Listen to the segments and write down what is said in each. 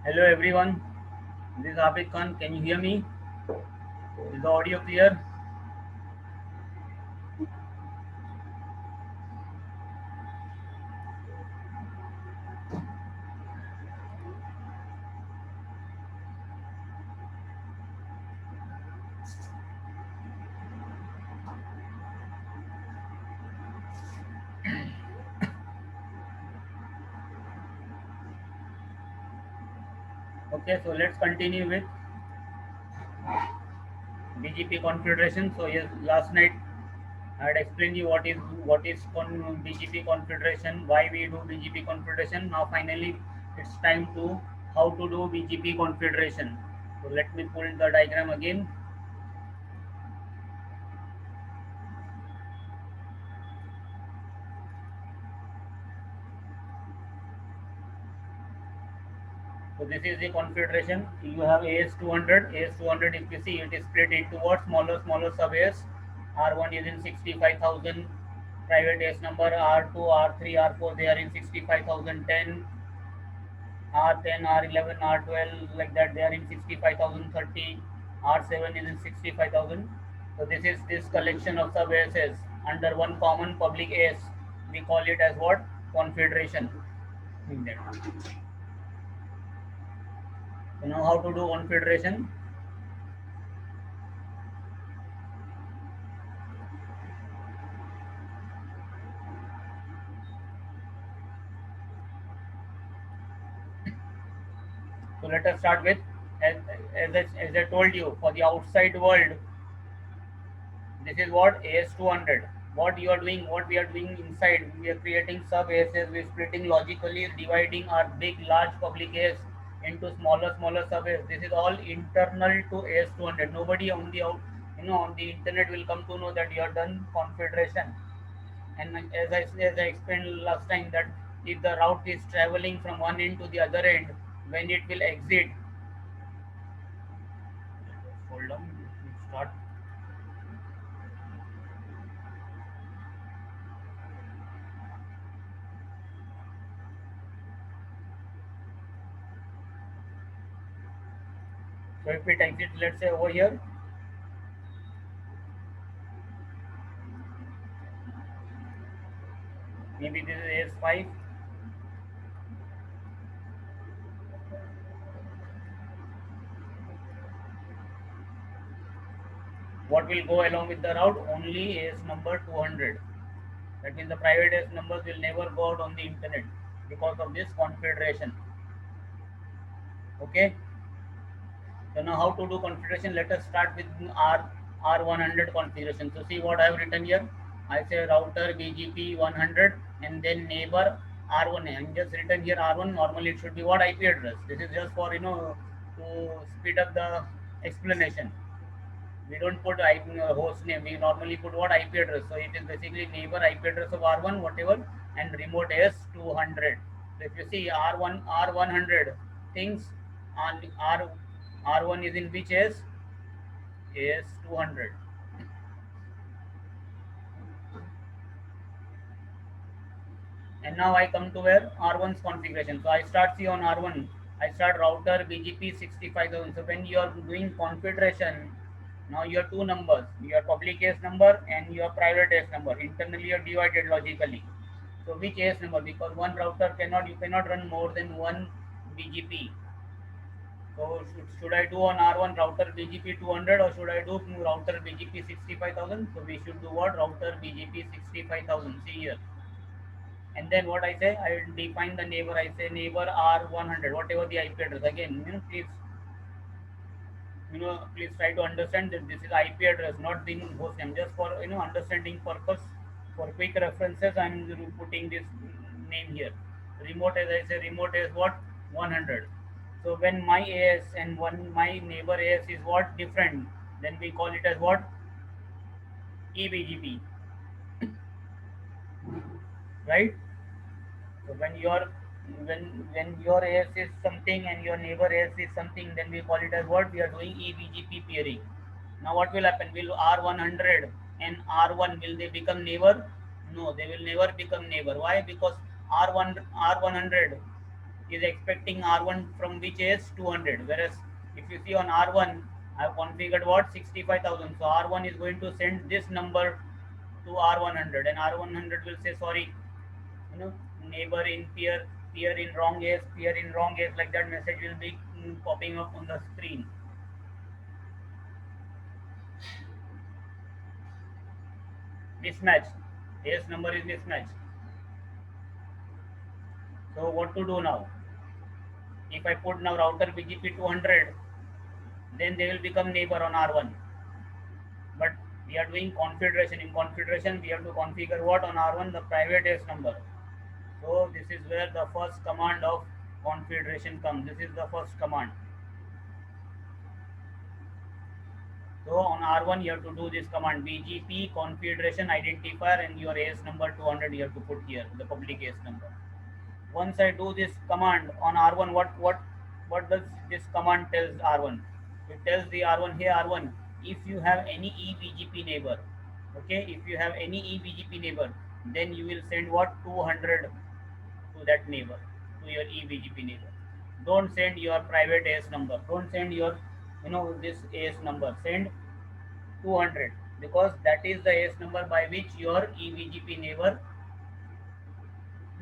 Hello everyone, this is Abid Khan. Can you hear me? Is the audio clear? Okay, so let's continue with BGP configuration. So yes, last night I had explained you what is BGP configuration, why we do BGP configuration. Now finally it's time to how to do BGP configuration. So let me pull the diagram again. So this is the configuration. You have AS200. AS200, if you see, it is split into what? Smaller sub AS. R1 is in 65,000. Private AS number R2, R3, R4, they are in 65,010. R10, R11, R12, like that, they are in 65,030. R7 is in 65,000. So this is this collection of sub ASs under one common public AS. We call it as what? Confederation. You know how to do confederation? So let us start with, as I told you, for the outside world, this is what AS200. What you are doing, what we are doing inside, we are creating sub ASs, we are splitting logically, dividing our big, large public AS into smaller sub AS. This is all internal to AS200. Nobody on the on the internet will come to know that you have done confederation. And as I explained last time, that if the route is traveling from one end to the other end, when it will exit, hold on, start. So if it exits, let's say over here, maybe this is AS5. What will go along with the route? Only AS number 200. That means the private AS numbers will never go out on the internet because of this confederation. Okay. So now how to do configuration? Let us start with R100 configuration. So see what I have written here. I say router BGP 100 and then neighbor R1. I'm just written here R1. Normally it should be what? IP address. This is just for to speed up the explanation. We don't put host name. We normally put what? IP address. So it is basically neighbor IP address of R1 whatever, and remote is 200. So if you see R100 things on R1 is in which is 200. And now I come to where R1's configuration. So I start see on R1. I start router BGP 65,000. So when you are doing configuration, now you have two numbers, your public AS number and your private AS number. Internally you are divided logically. So which AS number? Because one router you cannot run more than one BGP. So should I do on R1 router BGP 200 or should I do router BGP 65,000? So we should do what? Router BGP 65,000. See here. And then what I say, I define the neighbor. I say neighbor R100, whatever the IP address. Again, please try to understand that this is IP address, not the host name. Just for understanding purpose, for quick references, I'm putting this name here. Remote, as I say, remote is what? 100. So when my AS and my neighbor AS is what? Different, then we call it as what? eBGP, right? So when your AS is something and your neighbor AS is something, then we call it as what? We are doing eBGP peering. Now what will happen? Will R100 and R1, will they become neighbor? No, they will never become neighbor. Why? Because R100 is expecting R1 from which is 200, whereas if you see on R1, I have configured what 65,000. So R1 is going to send this number to R100, and R100 will say sorry, you know, neighbor in peer in wrong case, peer in wrong case, like that message will be popping up on the screen. Mismatch. AS number is mismatched. So what to do now? If I put now router BGP 200, then they will become neighbor on R1. But we are doing configuration. In configuration, we have to configure what on R1? The private AS number. So this is where the first command of configuration comes. This is the first command. So on R1, you have to do this command BGP configuration identifier, and your AS number 200 you have to put here, the public AS number. Once I do this command on R1, what does this command tells R1? It tells the R1, hey R1, if you have any eBGP neighbor, okay, if you have any eBGP neighbor, then you will send what 200 to that neighbor, to your eBGP neighbor. Don't send your private AS number. Don't send your this AS number. Send 200, because that is the AS number by which your eBGP neighbor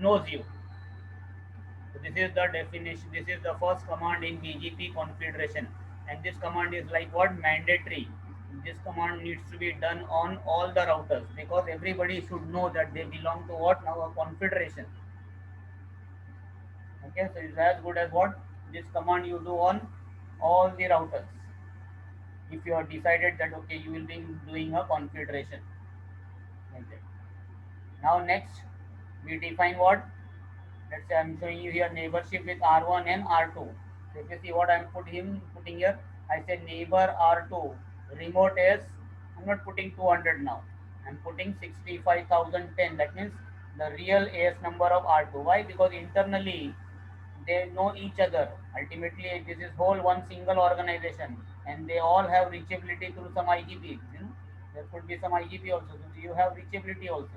knows you. So this is the definition. This is the first command in BGP configuration, and this command is like what mandatory. This command needs to be done on all the routers, because everybody should know that they belong to what now a confederation. Okay, so it's as good as what this command you do on all the routers. If you have decided that okay, you will be doing a configuration like that. Now next, we define what. Let's say I'm showing you here neighborship with R1 and R2. So if you see what I'm putting here, I say neighbor R2 remote is, I'm not putting 200 now. I'm putting 65,010. That means the real AS number of R2. Why? Because internally they know each other. Ultimately, this is whole one single organization, and they all have reachability through some IGP. There could be some IGP also. So you have reachability also.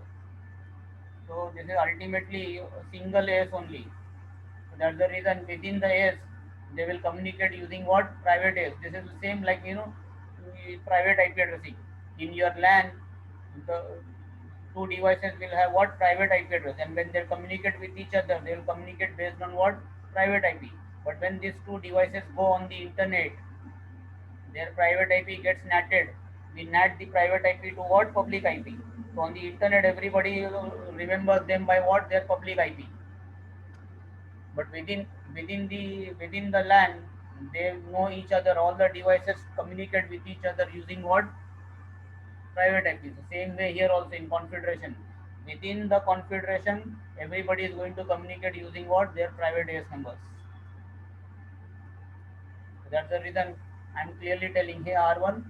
So this is ultimately single AS only. So that's the reason within the AS they will communicate using what private AS. This is the same like private IP addressing. In your LAN, the two devices will have what private IP address, and when they communicate with each other, they will communicate based on what private IP. But when these two devices go on the internet, their private IP gets natted. We nat the private IP to what public IP. So on the internet, everybody remembers them by what their public IP. But within the LAN, they know each other. All the devices communicate with each other using what private IP. So same way here also in configuration. Within the configuration, everybody is going to communicate using what their private AS numbers. So that's the reason I'm clearly telling here R1,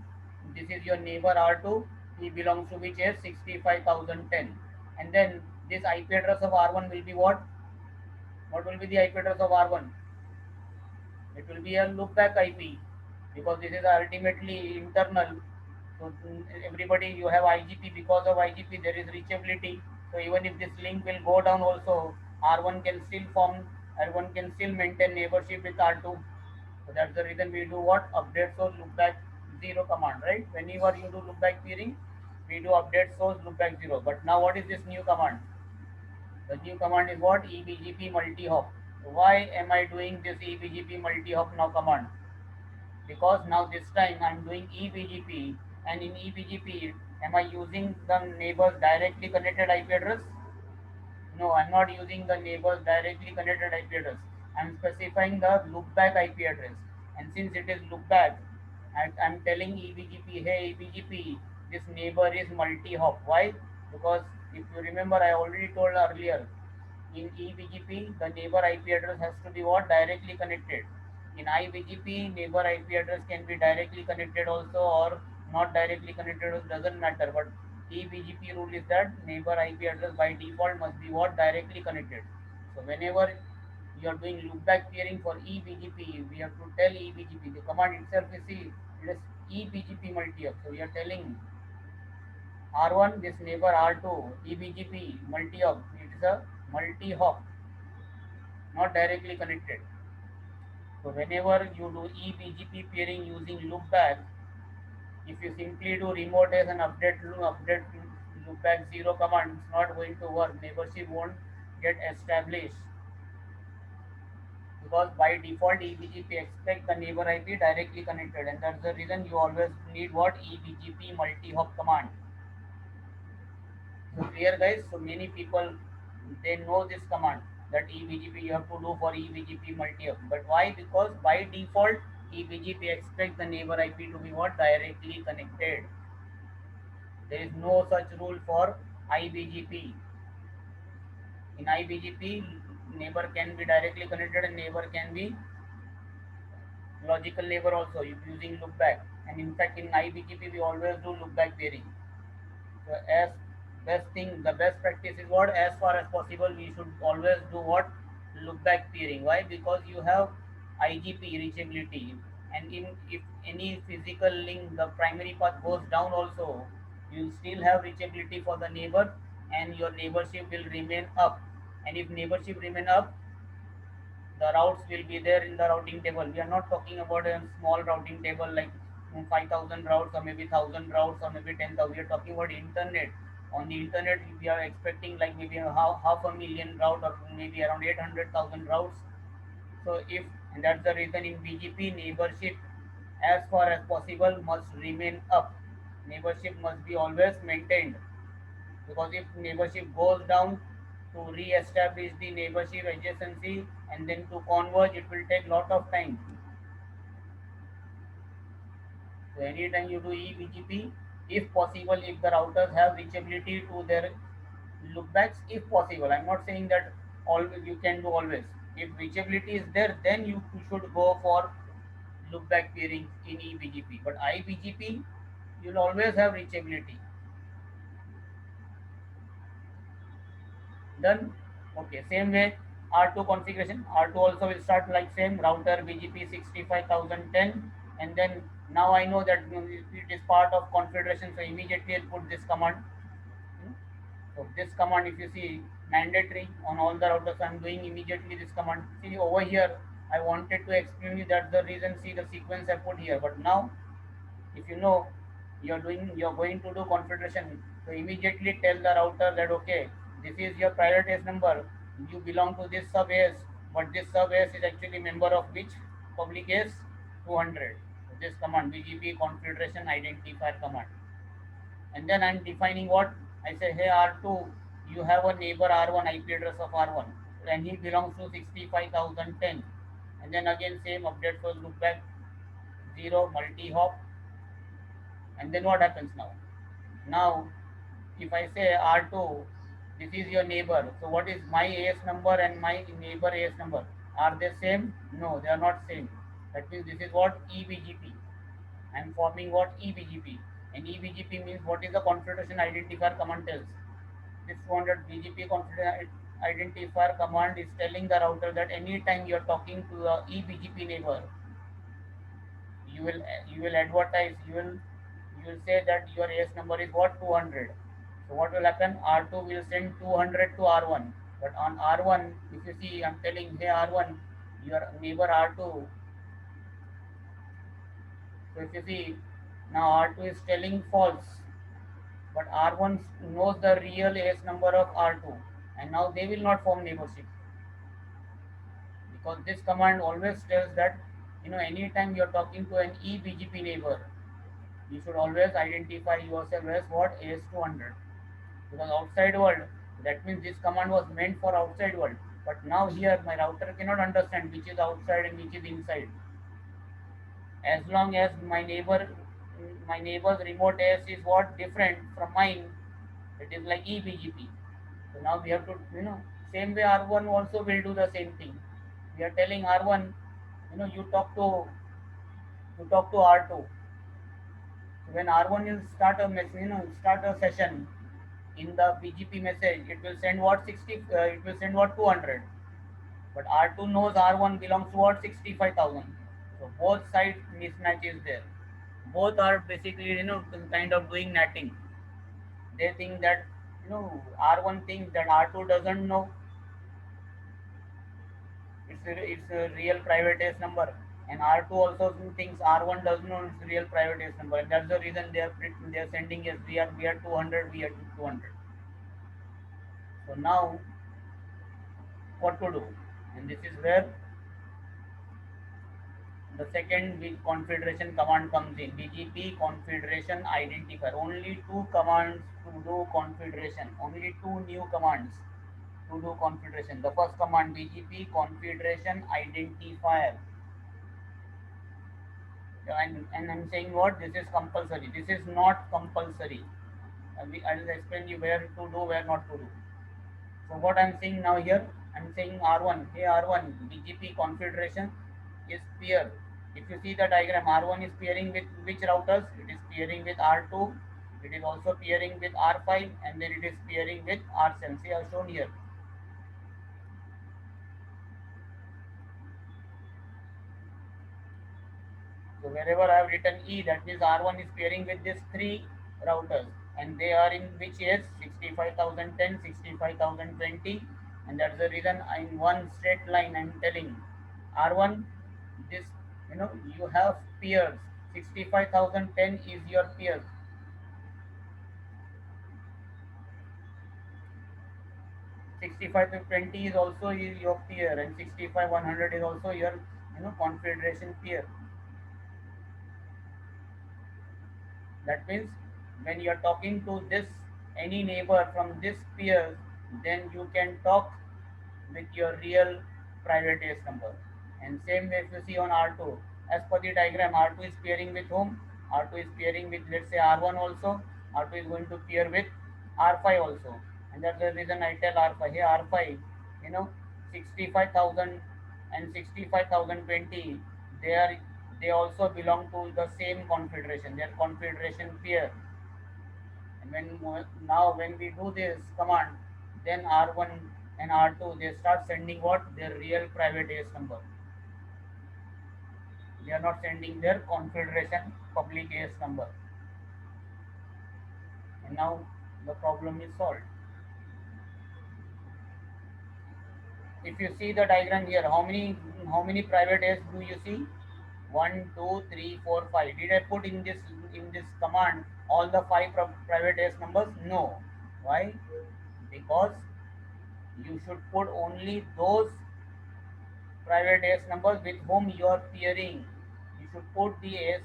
this is your neighbor R2, he belongs to which is 65,010. And then this IP address of R1 will be what? What will be the IP address of R1? It will be a loopback IP, because this is ultimately internal. So everybody, you have IGP, because of IGP there is reachability. So even if this link will go down also, R1 can still maintain neighborship with R2. So that's the reason we do what update source loopback 0 command, right? Whenever you do loopback peering, we do update source loopback 0. But now what is this new command? The new command is what eBGP multi-hop. Why am I doing this eBGP multi-hop now command? Because now this time I'm doing eBGP, and in eBGP, am I using the neighbor's directly connected IP address? No, I'm not using the neighbor's directly connected IP address. I'm specifying the loopback IP address. And since it is loopback, I'm telling eBGP, hey eBGP, this neighbor is multi-hop. Why? Because if you remember, I already told earlier, in eBGP, the neighbor IP address has to be what? Directly connected. In iBGP, neighbor IP address can be directly connected also, or not directly connected, it doesn't matter. But eBGP rule is that neighbor IP address by default must be what? Directly connected. So whenever you are doing loopback peering for eBGP, we have to tell eBGP. The command itself is see, it is eBGP multi-hop. So we are telling R1, this neighbor R2, eBGP multi-hop. It is a multi-hop. not directly connected. So whenever you do eBGP peering using loopback, if you simply do remote as an update loopback 0 command, it's not going to work. Neighborship won't get established because by default eBGP expect the neighbor IP directly connected, and that's the reason you always need what eBGP multi-hop command. So clear guys. So many people they know this command that eBGP you have to do for eBGP multi-hop. But why? Because by default eBGP expect the neighbor IP to be what directly connected. There is no such rule for IBGP. In IBGP, neighbor can be directly connected and neighbor can be logical neighbor also using loopback. And in fact, in IBGP, we always do loopback peering. So as the best practice is what? As far as possible, we should always do what? Loopback peering. Why? Because you have IGP reachability, and if any physical link, the primary path goes down also, you still have reachability for the neighbor, and your neighborship will remain up. And if neighborship remain up, the routes will be there in the routing table. We are not talking about a small routing table like 5,000 routes or maybe 1,000 routes or maybe 10,000. We are talking about internet. On the internet, we are expecting like maybe half a million route or maybe around 800,000 routes. So if and that's the reason in BGP neighborship as far as possible must remain up. Neighborship must be always maintained because if neighborship goes down, to re-establish the neighborship adjacency and then to converge it will take lot of time. So anytime you do eBGP, if possible, if the routers have reachability to their loopbacks, if possible, I'm not saying that always you can do always. If reachability is there, then you should go for loopback peering in eBGP. But IBGP, you'll always have reachability. Done. Okay, same way R2 configuration. R2 also will start like same router BGP 65010, and then now I know that it is part of configuration, so immediately I'll put this command. So this command, if you see, mandatory on all the routers. I'm doing immediately this command. See over here, I wanted to explain you that the reason. See the sequence I put here, but now if you know you're going to do configuration, so immediately tell the router that okay, this is your private AS number, you belong to this sub AS, but this sub AS is actually member of which public AS 200. So this command BGP configuration identifier command, and then I'm defining what I say. Hey R2, you have a neighbor R1 IP address of R1 and he belongs to 65,010, and then again same update for loopback 0 multi hop. And then what happens now? Now, if I say R2, this is your neighbor. So what is my AS number and my neighbor AS number? Are they same? No, they are not same. That means this is what eBGP. I am forming what eBGP. And eBGP means what is the configuration identifier command tells. This 200 BGP configuration identifier command is telling the router that anytime you are talking to the eBGP neighbor, you will advertise, you will say that your AS number is what 200. So what will happen? R2 will send 200 to R1. But on R1, if you see, I'm telling, hey R1, your neighbor R2. So if you see, now R2 is telling false, but R1 knows the real AS number of R2, and now they will not form neighborship because this command always tells that anytime you're talking to an eBGP neighbor, you should always identify yourself as what AS200, because outside world, that means this command was meant for outside world, but now here my router cannot understand which is outside and which is inside. As long as my neighbor's remote AS is what different from mine, it is like eBGP. So now we have to same way R1 also will do the same thing. We are telling R1, you talk to R2. So when R1 will start a start a session in the BGP message, it will send what 60, it will send what 200. But R2 knows R1 belongs to what 65,000. So both sides mismatch is there. Both are basically kind of doing netting. They think that R1 thinks that R2 doesn't know. its real private AS number, and R2 also thinks R1 doesn't know its real private AS number, and that's the reason they are sending yes, we are 200, we are 200. So now what to do? And this is where the second big configuration command comes in. BGP configuration identifier. Only two commands to do configuration. Only two new commands to do configuration. The first command BGP configuration identifier. And I'm saying what? This is compulsory. This is not compulsory. I'll explain you where to do, where not to do. So what I'm saying now here, I'm saying R1. Hey R1, BGP configuration is peer. If you see the diagram, R1 is pairing with which routers? It is pairing with R2. It is also pairing with R5, and then it is pairing with R7. See, I've shown here. So wherever I have written E, that means R1 is pairing with these three routers, and they are in which is 65,010, 65,020, and that's the reason in one straight line I'm telling R1 this, you have peers. 65,010 is your peer. 65 to 20 is also your peer, and 65 100 is also your confederation peer. That means when you are talking to this any neighbor from this peer, then you can talk with your real private AS number. And same way if you see on R2, as per the diagram, R2 is pairing with whom? R2 is pairing with, let's say, R1 also. R2 is going to pair with R5 also. And that's the reason I tell R5, hey R5, you know, 65,000 and 65,020, they are they also belong to the same confederation. They are confederation pair. And when we do this command, then R1 and R2 they start sending what? Their real private AS number. They are not sending their confederation public AS number. And now the problem is solved. If you see the diagram here, how many private AS do you see? 1, 2, 3, 4, 5. Did I put in this command all the five private AS numbers? No. Why? Because you should put only those private AS numbers with whom you are peering. You should put the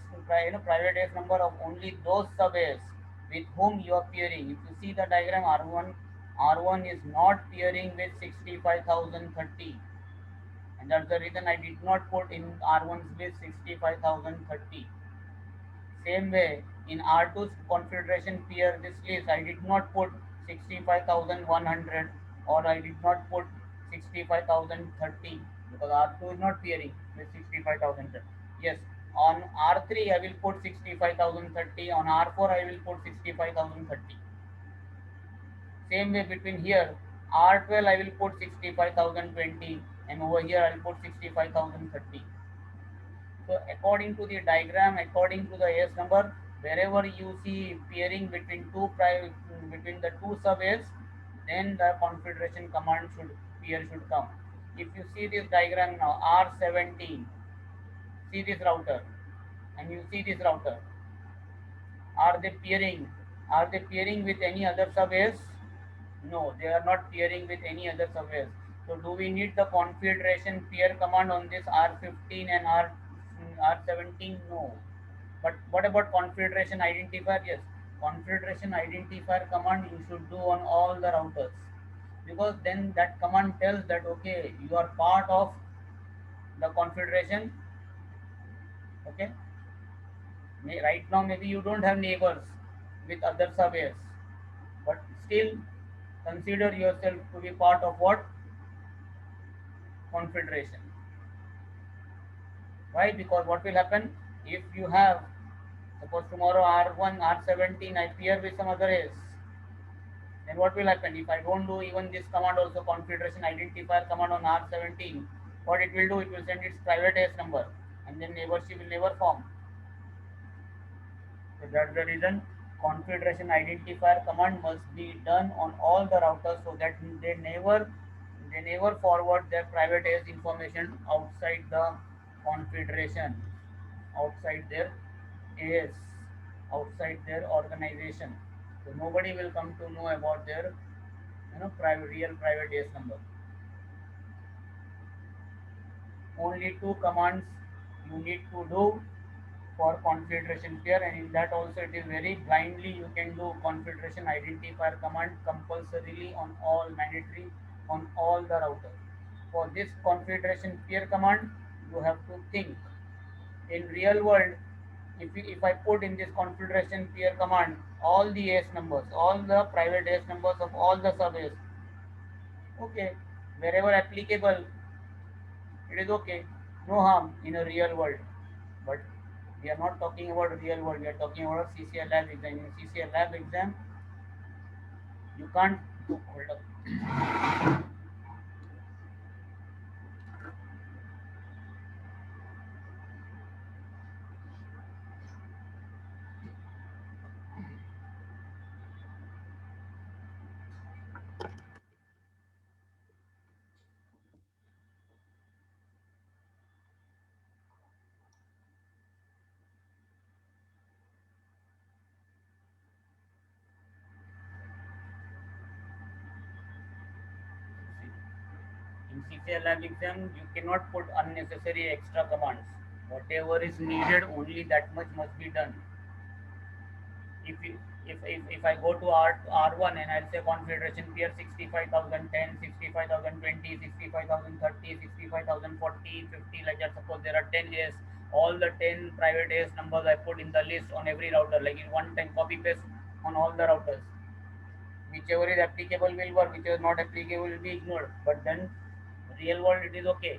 private AS number of only those sub AS with whom you are peering. If you see the diagram, R1 is not peering with 65,030, and that's the reason I did not put in R1's with 65,030. Same way in R2's configuration peer this list, I did not put 65,100 or I did not put 65,030 because R2 is not peering with 65,000. Yes, on R3 I will put 65,030, on R4 I will put 65,030. Same way between here, R12 I will put 65,020 and over here I will put 65,030. So according to the diagram, according to the AS number, wherever you see pairing between the two sub AS, then the configuration command should come. If you see this diagram now, R17, see this router, and you see this router. Are they pairing? Are they pairing with any other sub AS? No, they are not pairing with any other sub AS. So do we need the configuration pair command on this R15 and R17? No. But what about configuration identifier? Yes, configuration identifier command you should do on all the routers, because then that command tells that okay, you are part of the configuration. Okay, right now maybe you don't have neighbors with other sub AS, but still consider yourself to be part of what? Confederation. Why? Because what will happen if you have, suppose tomorrow R1, R17, I pair with some other AS, then what will happen if I don't do even this command also, configuration identifier command on R17? What it will do, it will send its private AS number, and then neighborship will never form. So that's the reason configuration identifier command must be done on all the routers so that They never forward their private AS information outside the confederation, outside their AS, outside their organization. So nobody will come to know about their private real private AS number. Only two commands you need to do for confederation pair, and in that also it is very blindly you can do confederation identifier command compulsorily on all mandatory on all the router. For this confederation pair command you have to think in real world. If I put in this confederation pair command all the AS numbers, all the private AS numbers of all the sub AS, okay, wherever applicable, it is okay, no harm in a real world. But we are not talking about real world, we are talking about CCL lab exam. In CCL lab exam, you can't hold up. In CCL lab exam, you cannot put unnecessary extra commands. Whatever is needed, only that much must be done. If I go to R1 and I'll say confederation pair 65,010, 65,020, 65,030, 65,040, 50, like that. Suppose there are 10 AS, all the 10 private AS numbers I put in the list on every router, like in one time copy paste on all the routers. Whichever is applicable will work, whichever is not applicable will be ignored. But then real world it is okay,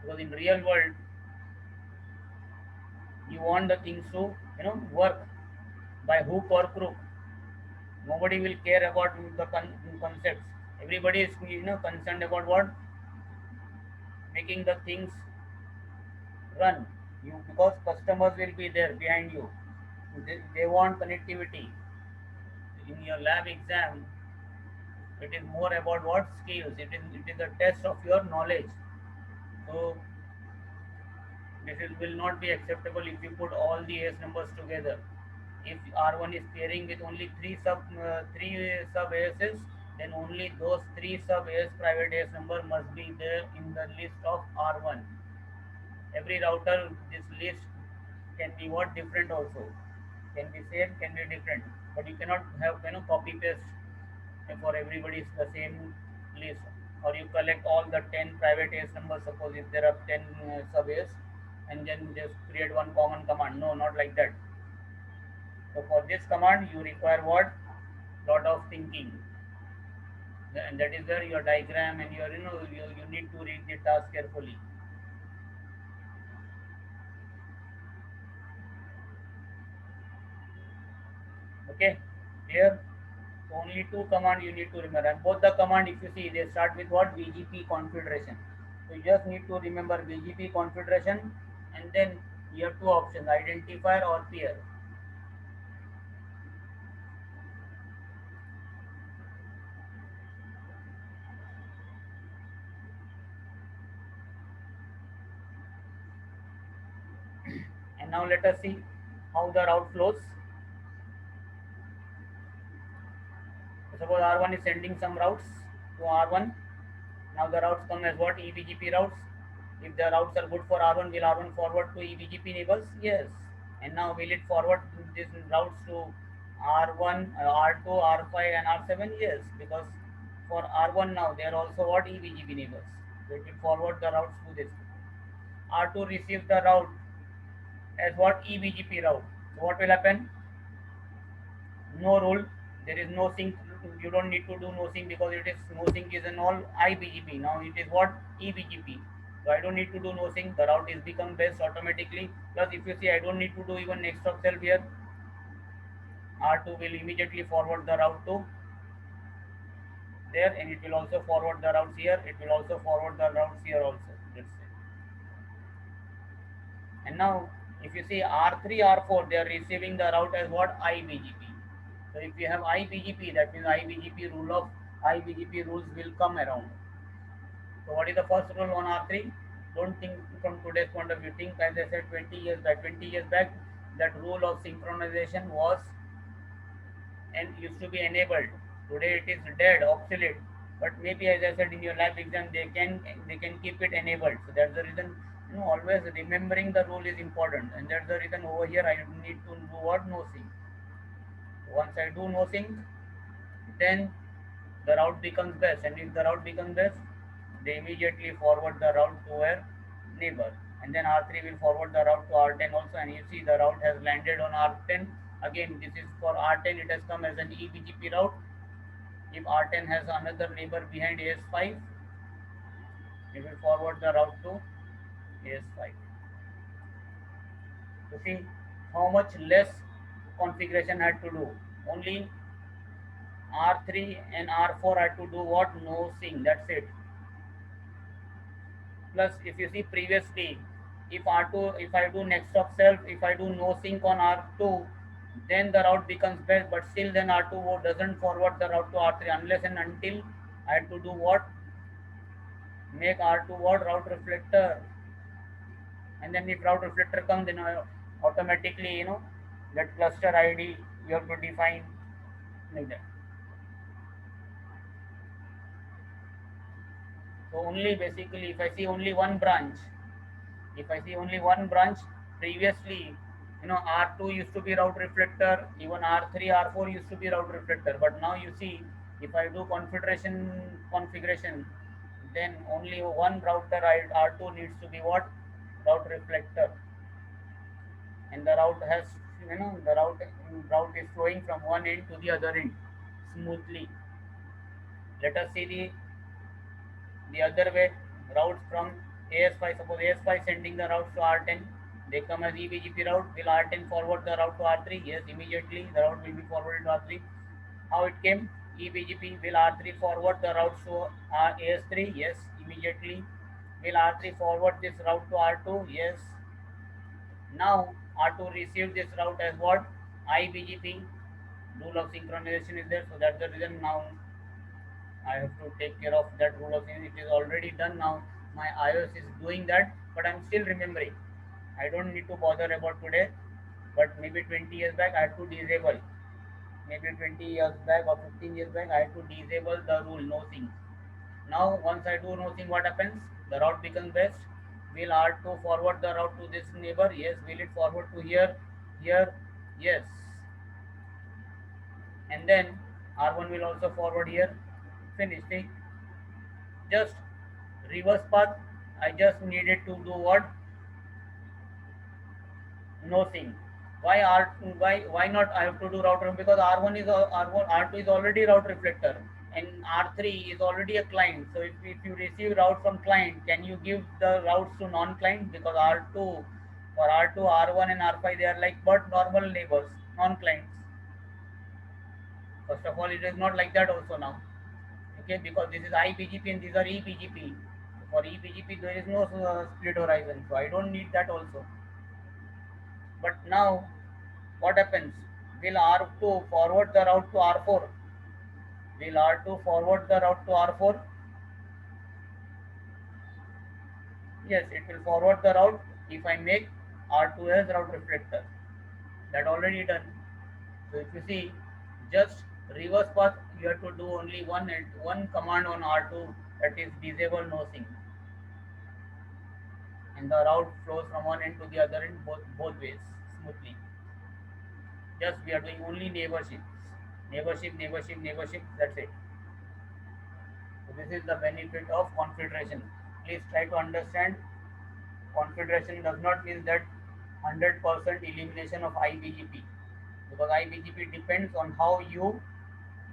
because in real world you want the things to work by hook or crook. Nobody will care about the concepts. Everybody is concerned about what, making the things run. You, because customers will be there behind you, they want connectivity. In your lab exam, it is more about what skills, it is a test of your knowledge. So will not be acceptable if you put all the AS numbers together. If R1 is pairing with only three sub ASs, then only those three sub AS private AS number must be there in the list of R1. Every router, this list can be what different also, can be same, can be different, but you cannot have copy paste for everybody the same list, or you collect all the 10 private AS numbers. Suppose if there are 10 sub AS, and then just create one common command. No, not like that. So for this command you require what, lot of thinking, and that is where your diagram and your you need to read the task carefully. Okay, clear? So only two command you need to remember, and both the command, if you see, they start with what, BGP confederation. So you just need to remember BGP confederation, and then you have two options, identifier or pair. And now let us see how the route flows. Suppose R1 is sending some routes to R1. Now the routes come as what, eBGP routes. If the routes are good for R1, will R1 forward to eBGP neighbors? Yes. And now will it forward these routes to R1, R2, R5 and R7? Yes, because for R1 now they are also what, eBGP neighbors. So it will forward the routes to this. R2 receives the route as what, eBGP route. So what will happen? No rule, there is no sync. You don't need to do no sync, because it is no sync is an all IBGP. Now it is what, eBGP. So I don't need to do no sync, the route is become best automatically. Plus if you see, I don't need to do even next of self here. R2 will immediately forward the route to there, and it will also forward the routes here, it will also forward the routes here also, let's say. And now if you see R3, R4, they are receiving the route as what, IBGP. So if you have IBGP, that means IBGP rule of IBGP rules will come around. So what is the first rule on R3? Don't think from today's point of view. Think as I said 20 years back. 20 years back, that rule of synchronization was and used to be enabled. Today it is dead, obsolete. But maybe as I said in your lab exam, they can keep it enabled. So that's the reason always remembering the rule is important, and that's the reason over here I need to do what no sync. Once I do no sync, then the route becomes best, and if the route becomes best, they immediately forward the route to their neighbor, and then R3 will forward the route to R10 also, and you see the route has landed on R10. Again, this is for R10, it has come as an eBGP route. If R10 has another neighbor behind AS5, it will forward the route to AS5. You see how much less configuration I had to do. Only R3 and R4 I had to do what? No sync. That's it. Plus, if you see previously, if R2, if I do next of self, if I do no sync on R2, then the route becomes best, but still then R2 doesn't forward the route to R3 unless and until I had to do what? Make R2 what? Route reflector. And then if route reflector comes, then automatically, that cluster ID you have to define like that. So only basically, if I see only one branch, previously, R2 used to be route reflector, even R3, R4 used to be route reflector. But now you see, if I do configuration, then only one router R2 needs to be what? Route reflector. And the route has, the route is flowing from one end to the other end smoothly. Let us see the other way, routes from AS5. Suppose AS5 sending the routes to R10, they come as eBGP route. Will R10 forward the route to R3? Yes, immediately the route will be forwarded to R3. How it came? eBGP. Will R3 forward the routes to AS3? Yes, immediately. Will R3 forward this route to R2? Yes. Now R2 received this route as what? IBGP. Rule of synchronization is there, so that's the reason now I have to take care of that rule of things. It is already done now. My iOS is doing that, but I'm still remembering. I don't need to bother about today, but maybe 20 years back I had to disable. Maybe 20 years back or 15 years back I had to disable the rule no sync. Now once I do no sync, what happens? The route becomes best. Will R2 forward the route to this neighbor? Yes. Will it forward to here? Here? Yes. And then R1 will also forward here. Finish. See? Just reverse path. I just needed to do what? No sync. Why not I have to do route reflector? Because R1 is R1 R2 is already route reflector, and R3 is already a client. So if you receive route from client, can you give the routes to non-client? Because R2, R1 and R5, they are like but normal neighbors, non-clients. First of all, it is not like that also now. Okay, because this is IBGP and these are eBGP. For eBGP, there is no split horizon, so I don't need that also. But now, what happens? Will R2 forward the route to R4? Will R2 forward the route to R4? Yes, it will forward the route if I make R2 as route reflector. That already done. So if you see, just reverse path, you have to do only one command on R2, that is disable no sync, and the route flows from one end to the other end both ways smoothly. Just we are doing only neighborship. That's it. So this is the benefit of confederation. Please try to understand. Confederation does not mean that 100% elimination of IBGP, because IBGP depends on how you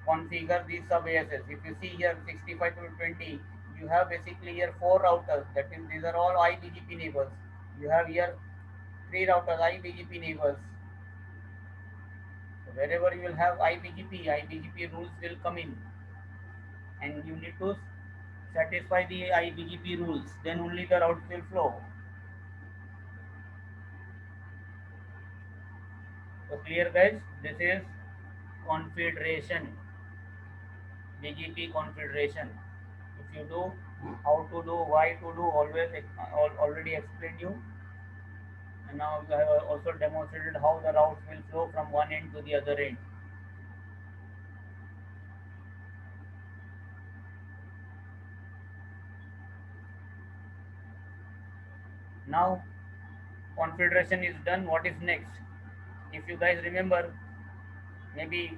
configure these sub ASs. If you see here 65 to 20, you have basically here four routers. That means these are all IBGP neighbors. You have here three routers IBGP neighbors. So wherever you will have IBGP rules will come in, and you need to satisfy the IBGP rules. Then only the route will flow. So clear guys, this is confederation. BGP configuration. If you do, how to do, why to do, always already explained you. And now I have also demonstrated how the routes will flow from one end to the other end. Now configuration is done. What is next? If you guys remember, maybe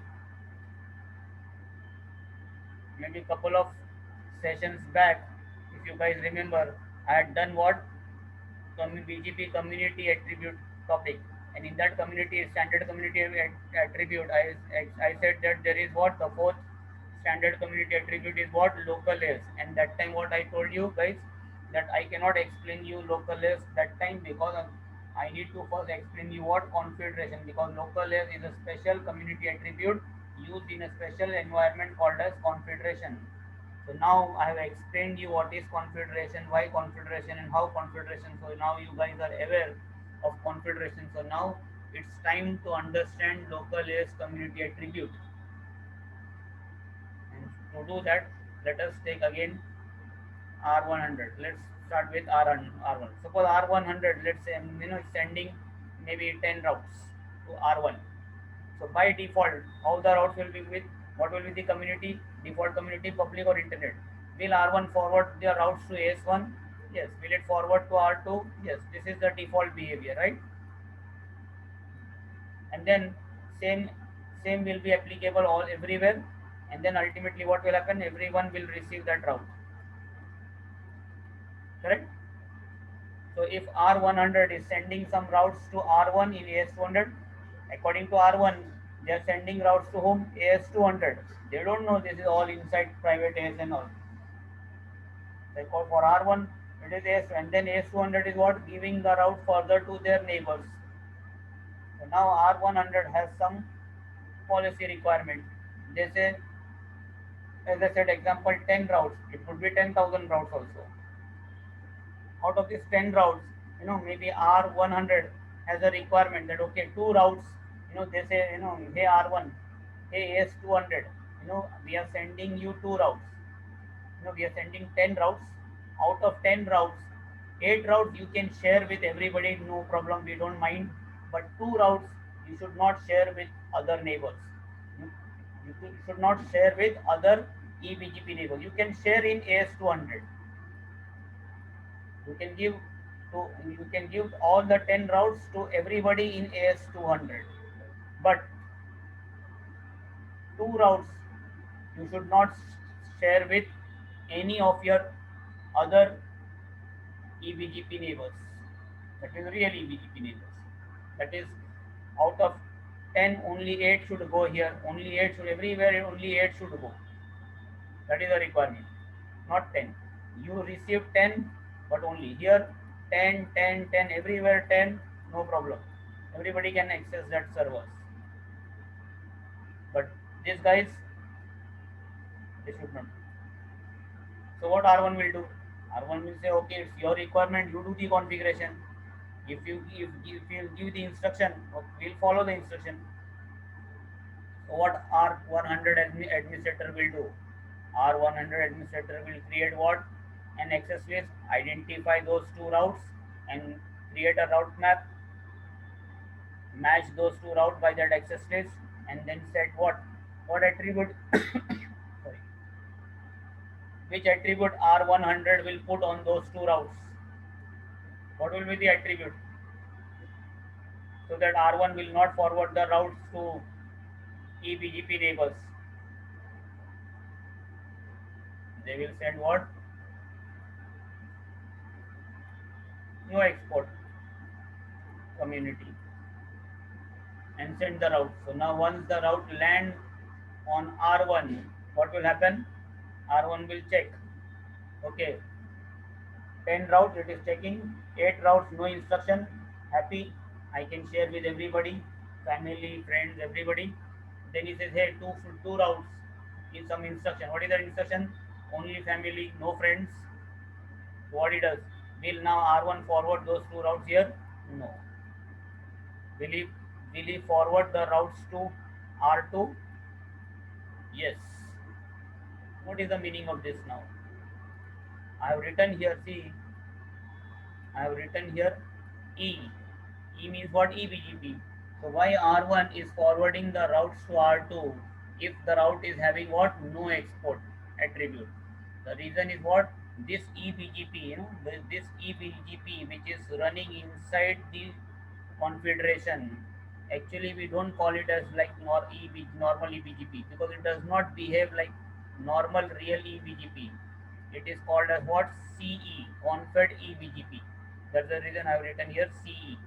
maybe couple of sessions back, if you guys remember, I had done what? BGP community attribute topic, and in that community standard community attribute, I said that there is what the fourth standard community attribute is what local layers, and that time what I told you guys that I cannot explain you local layers that time because I need to first explain you what configuration, because local layers is a special community attribute used in a special environment called as configuration. So now I have explained you what is configuration, why configuration, and how configuration. So now you guys are aware of configuration. So now it's time to understand local AS community attribute. And to do that, let us take again R100. Let's start with R1. Suppose R100, let's say sending maybe 10 routes to R1. So by default, how the routes will be with, what will be the community, default community, public or internet? Will R1 forward the routes to AS1? Yes. Will it forward to R2? Yes. This is the default behavior, right? And then same same will be applicable all everywhere. And then ultimately what will happen? Everyone will receive that route. Correct? So if R100 is sending some routes to R1 in AS200, according to R1, they are sending routes to whom? AS200. They don't know this is all inside private AS and all. They call for R1, it is AS, and then AS200 is what? Giving the route further to their neighbors. So now R100 has some policy requirement. They say, as I said, example 10 routes. It could be 10,000 routes also. Out of these 10 routes, maybe R100 has a requirement that okay, two routes, they say, hey R1, hey AS200, we are sending you two routes. We are sending 10 routes. Out of 10 routes, 8 routes you can share with everybody, no problem, we don't mind. But two routes you should not share with other neighbors. You should not share with other eBGP neighbors. You can share in AS200. You can give you can give all the 10 routes to everybody in AS200, but two routes you should not share with any of your other eBGP neighbors. That is real eBGP neighbors. That is, out of 10, only 8 should go here. Only 8 should everywhere. Only 8 should go. That is the requirement, not 10. You receive 10, but only here 10, 10, 10, everywhere 10, no problem. Everybody can access that servers. But these guys, they should not. So what R1 will do? R1 will say, okay, it's your requirement, you do the configuration. If you give the instruction, we'll follow the instruction. So what R100 administrator will do? R100 administrator will create what? An access list, identify those two routes and create a route map, match those two routes by that access list, and then set what attribute sorry, which attribute R100 will put on those two routes. What will be the attribute? So that R1 will not forward the routes to eBGP neighbors. They will send what? No export community and send the route. So now once the route land on R1, what will happen? R1 will check. Okay, 10 routes it is checking, 8 routes no instruction. Happy, I can share with everybody, family, friends, everybody. Then he says, hey, two routes, give some instruction. What is the instruction? Only family, no friends. What he does? Will now R1 forward those two routes here? No. Will he forward the routes to R2? Yes. What is the meaning of this now? I have written here, see, I have written here E. E means what? eBGP. So why R1 is forwarding the routes to R2 if the route is having what? No export attribute. The reason is what? This eBGP, this eBGP which is running inside the confederation. Actually, we don't call it as like normal eBGP because it does not behave like normal real eBGP. It is called as what? CE, confed eBGP. That's the reason I have written here CE.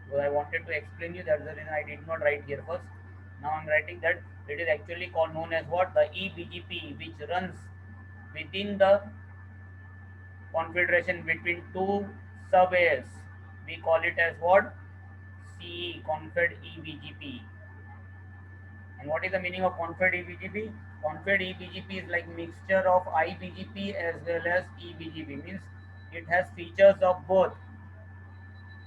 So I wanted to explain you, that's the reason I did not write here first. Now I'm writing that it is actually called known as what? The eBGP, which runs within the confederation between two sub AS. We call it as what? CE, confed eBGP. And what is the meaning of confed eBGP? Confed eBGP is like mixture of iBGP as well as eBGP. Means it has features of both.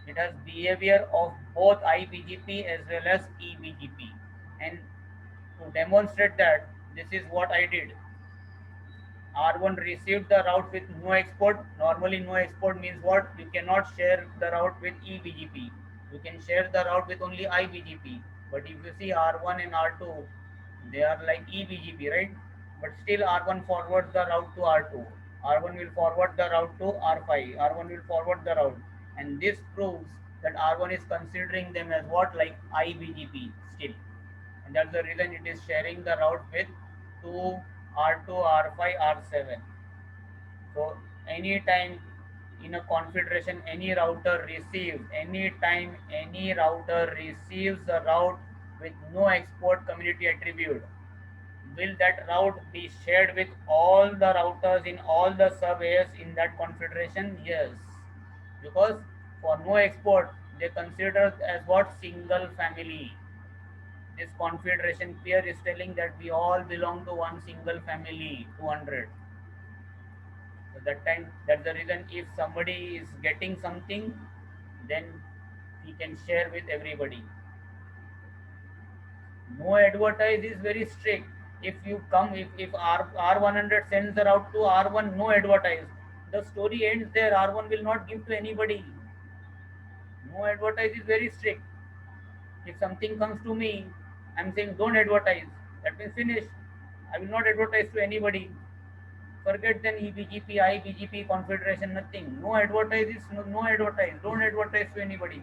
It has behavior of both iBGP as well as eBGP. And to demonstrate that, this is what I did. R1 received the route with no export. Normally, no export means what? You cannot share the route with eBGP. You can share the route with only iBGP. But if you see R1 and R2, they are like eBGP, right? But still, R1 forwards the route to R2. R1 will forward the route to R5. R1 will forward the route. And this proves that R1 is considering them as what? Like iBGP still. And that's the reason it is sharing the route with two R2, R5, R7. So anytime in a configuration anytime any router receives a route with no export community attribute, will that route be shared with all the routers in all the sub AS in that configuration? Yes, because for no export they consider as what? Single family. This confederation pair is telling that we all belong to one single family, 200. So that time, that's the reason if somebody is getting something, then he can share with everybody. No advertise is very strict. If you come, if R100 sends the route to R1, no advertise. The story ends there. R1 will not give to anybody. No advertise is very strict. If something comes to me, I'm saying don't advertise. That means finish. I will not advertise to anybody. Forget then eBGP, iBGP, confederation, nothing. No advertise is no advertise. Don't advertise to anybody.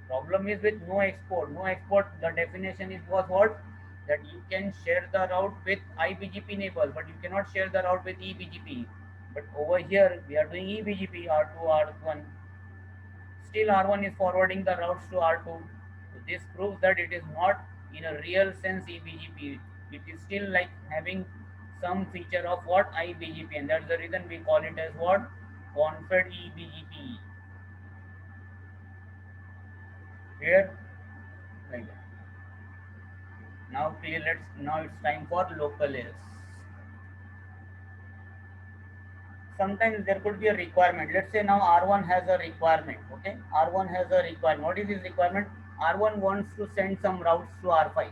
Problem is with no export. No export, the definition is was what? That you can share the route with iBGP neighbor, but you cannot share the route with eBGP. But over here, we are doing eBGP, R2, R1. Still R1 is forwarding the routes to R2. So this proves that it is not in a real sense eBGP. It is still like having some feature of what? iBGP, and that's the reason we call it as what? Confed eBGP. Here, like that. Now clear. Now it's time for local AS. Sometimes there could be a requirement. Let's say now R1 has a requirement. Okay, R1 has a requirement. What is his requirement? R1 wants to send some routes to R5.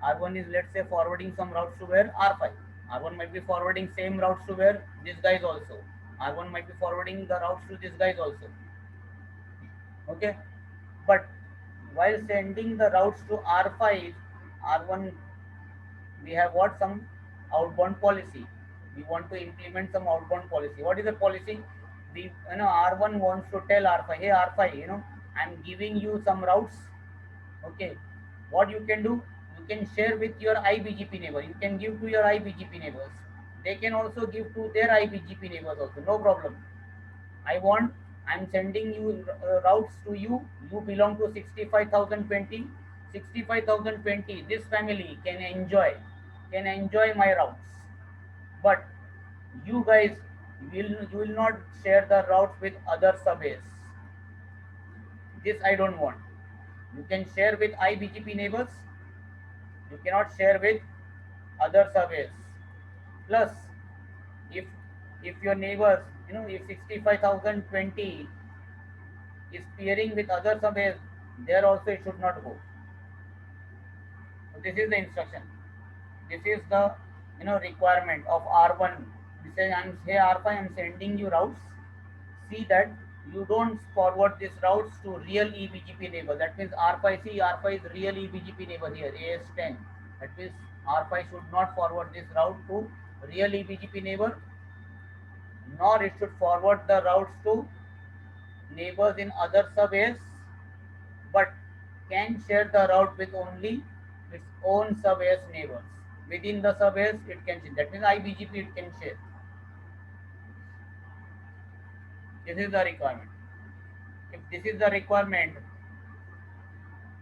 R1 is, let's say, forwarding some routes to where? R5. R1 might be forwarding same routes to where? This guys also. R1 might be forwarding the routes to this guys also. Okay, but while sending the routes to R5, R1, we have what? Some outbound policy. We want to implement some outbound policy. What is the policy? We, R1 wants to tell R5, hey R5, I'm giving you some routes. Okay, what you can do? You can share with your iBGP neighbor. You can give to your iBGP neighbors. They can also give to their iBGP neighbors also. No problem. I'm sending you routes to you. You belong to 65,020. 65,020. This family can enjoy my routes. But you guys you will not share the routes with other sub-AS. This I don't want. You can share with iBGP neighbors. You cannot share with other sub-AS. Plus, if your neighbors, if 65,020 is peering with other sub-AS, there also it should not go. So this is the instruction. This is the requirement of R1. This is, I'm say R5, I'm sending you routes. See that you don't forward these routes to real eBGP neighbor. That means R5, see R5 is real eBGP neighbor here, AS10. That means R5 should not forward this route to real eBGP neighbor, nor it should forward the routes to neighbors in other sub-AS, but can share the route with only its own sub-AS neighbors. Within the sub-AS, it can share. That means IBGP it can share. This is the requirement. If this is the requirement,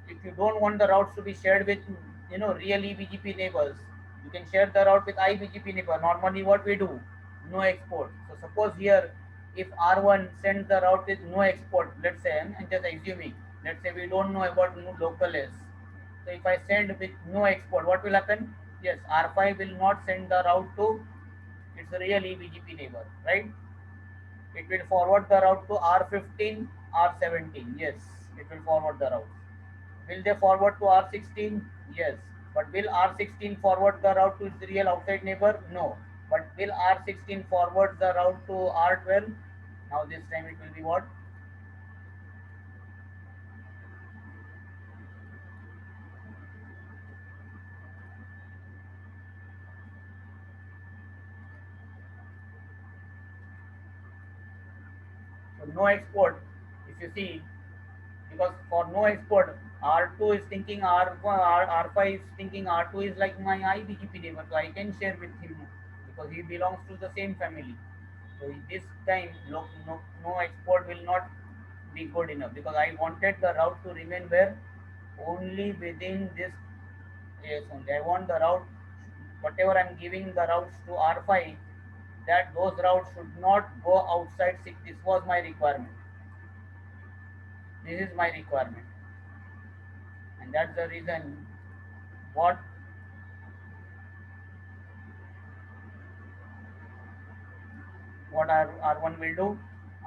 if you don't want the routes to be shared with real eBGP neighbors, you can share the route with IBGP neighbor. Normally, what we do, no export. So suppose here, if R1 sends the route with no export, let's say, I'm just assuming, let's say we don't know about no local S. So if I send with no export, what will happen? Yes, R5 will not send the route to its real eBGP neighbor, right? It will forward the route to R15, R17. Yes, it will forward the route. Will they forward to R16? Yes. But will R16 forward the route to its real outside neighbor? No. But will R16 forward the route to R12? Now this time it will be what? So no export. If you see, because for no export, R2 is thinking R5 is thinking R2 is like my IBGP neighbor, so I can share with him because he belongs to the same family. So this time, no export will not be good enough because I wanted the route to remain where only within this AS only. I want the route, whatever I'm giving the routes to R5, that those routes should not go outside 6. This was my requirement. This is my requirement, and that's the reason what R1 will do.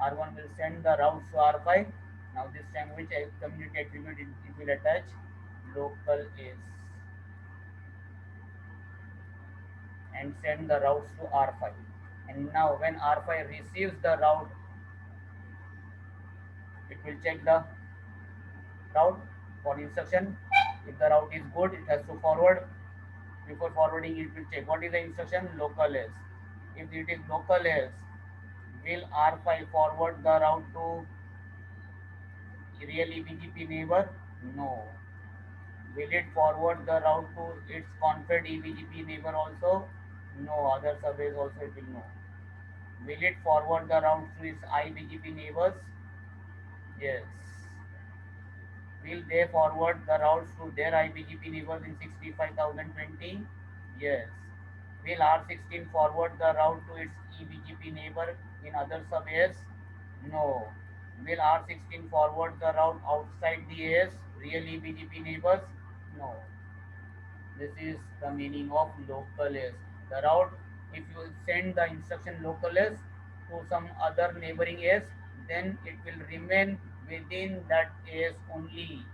R1 will send the routes to R5. Now this time which community attribute it will attach? Local is, and send the routes to R5. And now when R5 receives the route, it will check the route for instruction. If the route is good, it has to forward. Before forwarding, it will check what is the instruction, local is. If it is local is, will R5 forward the route to real eBGP neighbor? No. Will it forward the route to its confed eBGP neighbor also? No. Other surveys also it will know. Will it forward the route to its IBGP neighbors? Yes. Will they forward the routes to their IBGP neighbors in 65,020? Yes. Will R16 forward the route to its eBGP neighbor in other sub AS? No. Will R16 forward the route outside the AS, real eBGP neighbors? No. This is the meaning of local AS. The route, if you send the instruction local AS to some other neighboring AS, then it will remain within that AS only.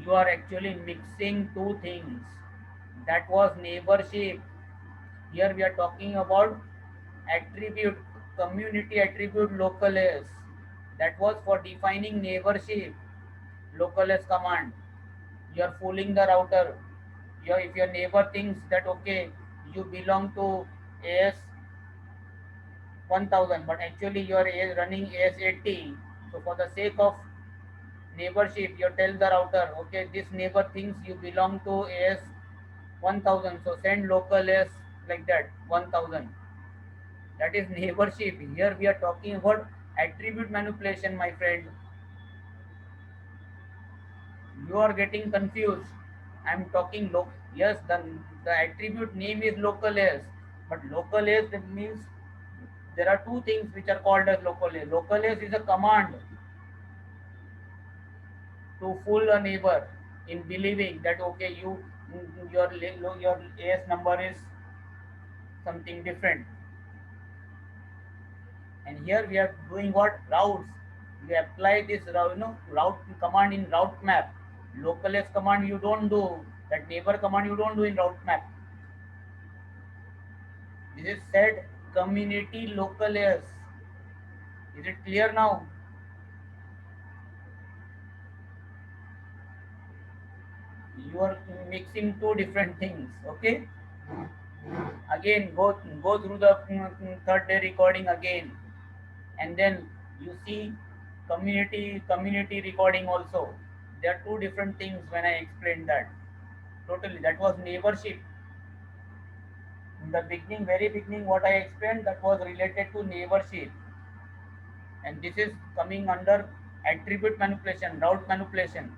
You are actually mixing two things. That was neighborship. Here we are talking about attribute, community attribute local S. That was for defining neighborship, local S command. You are fooling the router. If your neighbor thinks that okay, you belong to AS 1000, but actually you are running AS 80. So for the sake of neighborship, you tell the router, okay, this neighbor thinks you belong to AS 1000, so send local AS like that 1000. That is neighborship. Here we are talking about attribute manipulation, my friend. You are getting confused. I am talking yes, the attribute name is local S, but local S means there are two things which are called as local S. Local S is a command to fool a neighbor in believing that okay, your AS number is something different. And here we are doing what? Routes. We apply this route command in route map. Local S command you don't do. That neighbor command you don't do in route map. This is set community local S. Is it clear now? You are mixing two different things. Okay. Again, go through the third day recording again, and then you see community recording also. There are two different things when I explained that. Totally, that was neighborship. In the beginning, very beginning, what I explained, that was related to neighborship, and this is coming under attribute manipulation, route manipulation.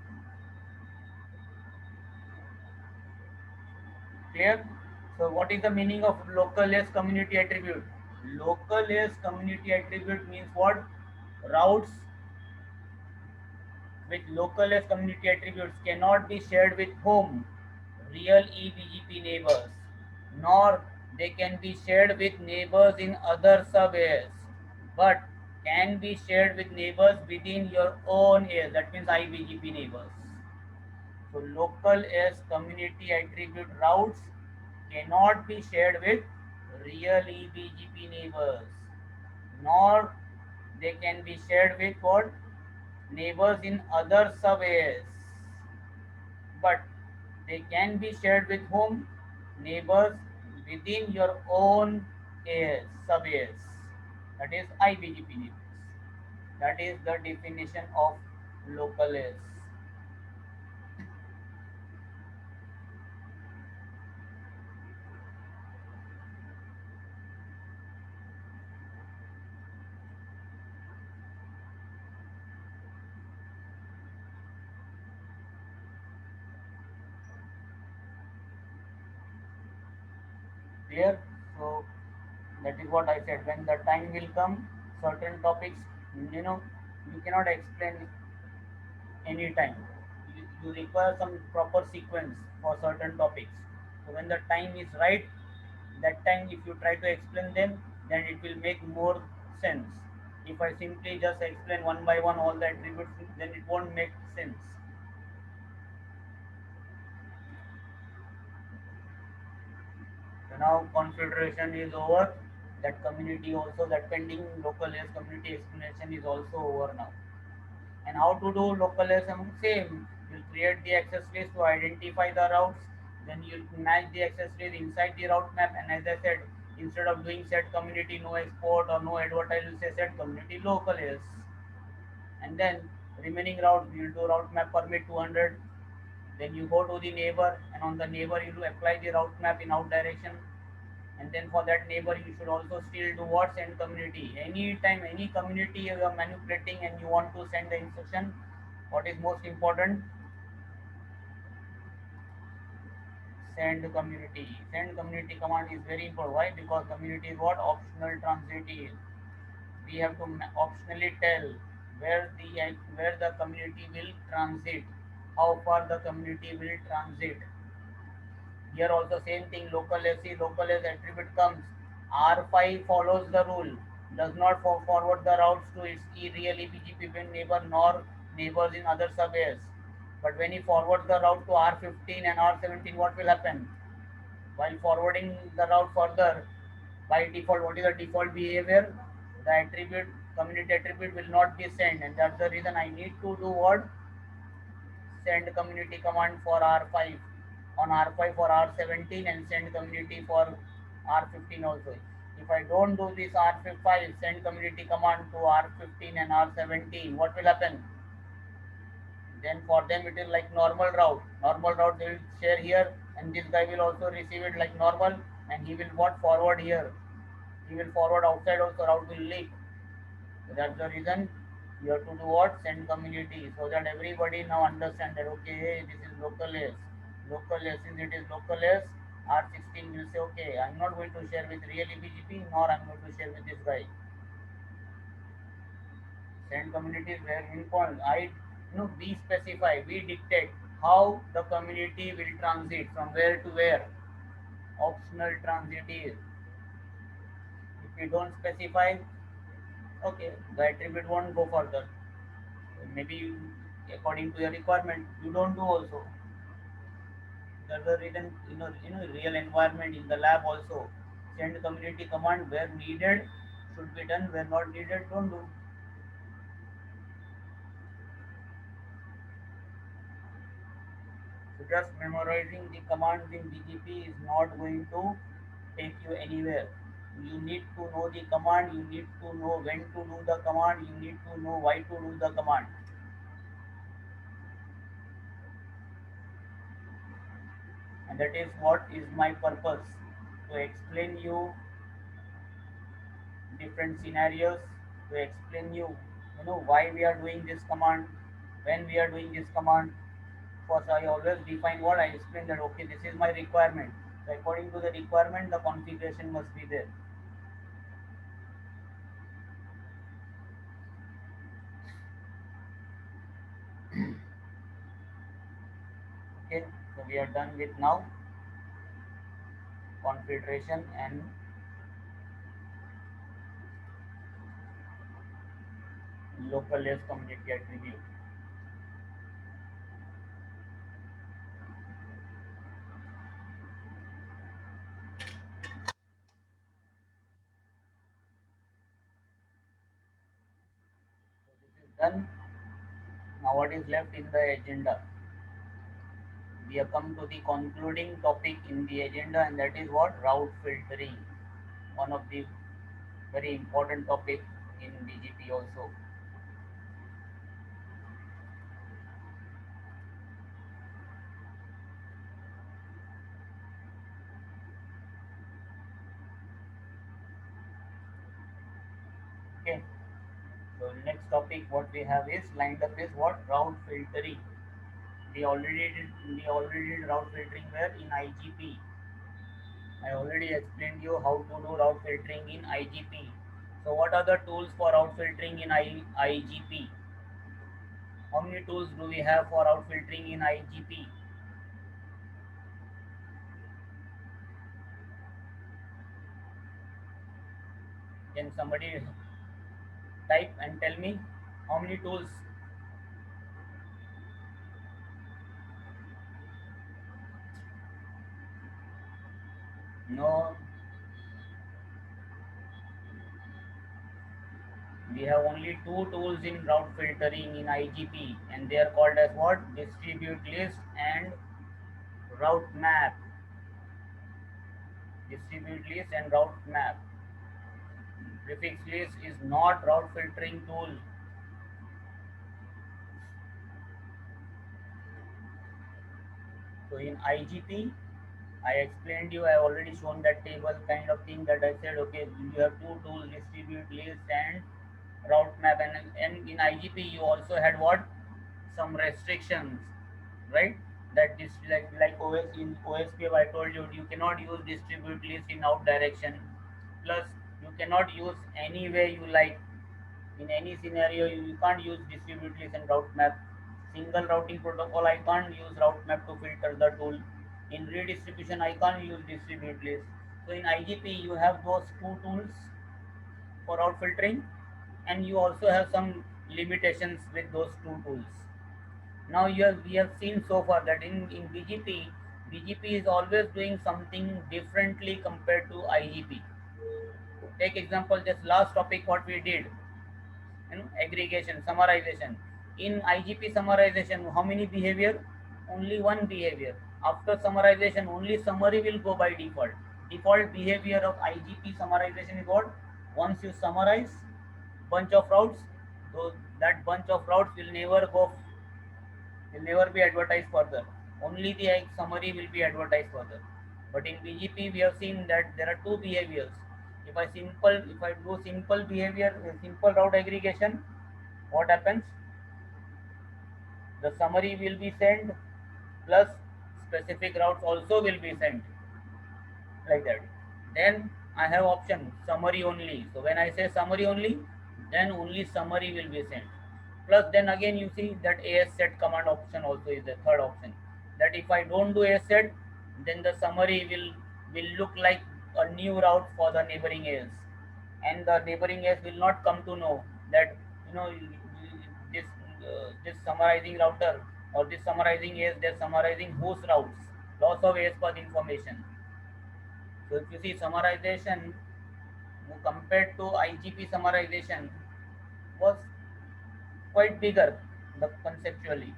Clear? So what is the meaning of local S community attribute? Local S community attribute means what? Routes with local S community attributes cannot be shared with whom? Real eBGP neighbors, nor they can be shared with neighbors in other sub-AS, but can be shared with neighbors within your own AS, that means iBGP neighbors. So local S community attribute routes cannot be shared with real eBGP neighbors, nor they can be shared with what? Neighbors in other sub-AS, but they can be shared with whom? Neighbors within your own AS, sub-AS, that is iBGP neighbors. That is the definition of local AS. Clear? So that is what I said. When the time will come, certain topics, you know, you cannot explain any time. You require some proper sequence for certain topics. So when the time is right, that time if you try to explain them, then it will make more sense. If I simply just explain one by one all the attributes, then it won't make sense. So now configuration is over. That community also, that pending local S community explanation is also over now. And how to do local SM? Same. You'll create the access list to identify the routes. Then you'll match the access list inside the route map. And as I said, instead of doing set community no export or no advertise, you'll say set community local is. And then remaining route, you'll do route map permit 200. Then you go to the neighbor, and on the neighbor you apply the route map in out direction. And then for that neighbor you should also still do what? Send community. Anytime any community you are manipulating and you want to send the instruction, what is most important? Send community. Send community command is very important. Why? Because community is what? Optional transit is. We have to optionally tell where the community will transit, how far the community will transit. Here also same thing, local SC, local S attribute comes. R5 follows the rule, does not forward the routes to its real EPGP neighbor nor neighbors in other sub-AS. But when he forwards the route to R15 and R17, what will happen? While forwarding the route further, by default, what is the default behavior? The attribute, community attribute will not be sent, and that's the reason I need to do what? Send community command for R5 on R5 for R17 and send community for R15 also. If I don't do this R5 send community command to R15 and R17, what will happen? Then for them it is like normal route. Normal route they will share here, and this guy will also receive it like normal, and he will what? Forward here. He will forward outside also, route will leak. So that's the reason you have to do what? Send community, so that everybody now understand that okay, hey, this is local S. Local S, since it is local S, R16 will say okay, I'm not going to share with real BGP, nor I'm going to share with this guy. Send community is very important. We specify, we dictate how the community will transit from where to where. Optional transit is. If we don't specify, Okay, the attribute won't go further. Maybe according to your requirement, you don't do also. There's a written, real environment in the lab also. Send community command where needed should be done, where not needed, don't do. So just memorizing the commands in BGP is not going to take you anywhere. You need to know the command, you need to know when to do the command, you need to know why to do the command. And that is what is my purpose, to explain you different scenarios, to explain you, why we are doing this command, when we are doing this command. First, I always define what I explain that okay, this is my requirement. So according to the requirement, the configuration must be there. Okay, so we are done with now configuration and local less community attribute. So this is done. Now what is left in the agenda? We have come to the concluding topic in the agenda, and that is what? Route filtering. One of the very important topic in BGP also. Okay. So next topic what we have is lined up is what? Route filtering. We already did route filtering where in IGP. I already explained you how to do route filtering in IGP. So what are the tools for route filtering in IGP? How many tools do we have for route filtering in IGP? Can somebody type and tell me how many tools? No, we have only two tools in route filtering in IGP, and they are called as what? Distribute list and route map. Distribute list and route map. Prefix list is not route filtering tool. So in IGP, I explained you, I already shown that table kind of thing that I said, okay, you have two tools, distribute list and route map, and in IGP you also had what? Some restrictions, right? That is like OS in OSPF I told you, you cannot use distribute list in out direction. Plus, you cannot use any way you like. In any scenario, you can't use distribute list and route map. Single routing protocol, I can't use route map to filter the tool. In redistribution, I can't use distribute list. So in IGP, you have those two tools for route filtering, and you also have some limitations with those two tools. Now we have seen so far that in BGP, BGP is always doing something differently compared to IGP. Take example, this last topic what we did, aggregation, summarization. In IGP summarization, how many behavior? Only one behavior. After summarization, only summary will go by default. Default behavior of IGP summarization is what? Once you summarize bunch of routes, so that bunch of routes will never be advertised further. Only the summary will be advertised further. But in BGP, we have seen that there are two behaviors. If I do simple behavior, simple route aggregation, what happens? The summary will be sent plus specific routes also will be sent, like that. Then I have option summary only. So when I say summary only, then only summary will be sent. Plus then again you see that AS set command option also is the third option. That if I don't do AS set, then the summary will look like a new route for the neighboring AS. and the neighboring edge will not come to know that this this summarizing router or this summarizing edge, they're summarizing whose routes, loss of edge path information. So if you see summarization compared to IGP summarization was quite bigger, the conceptually.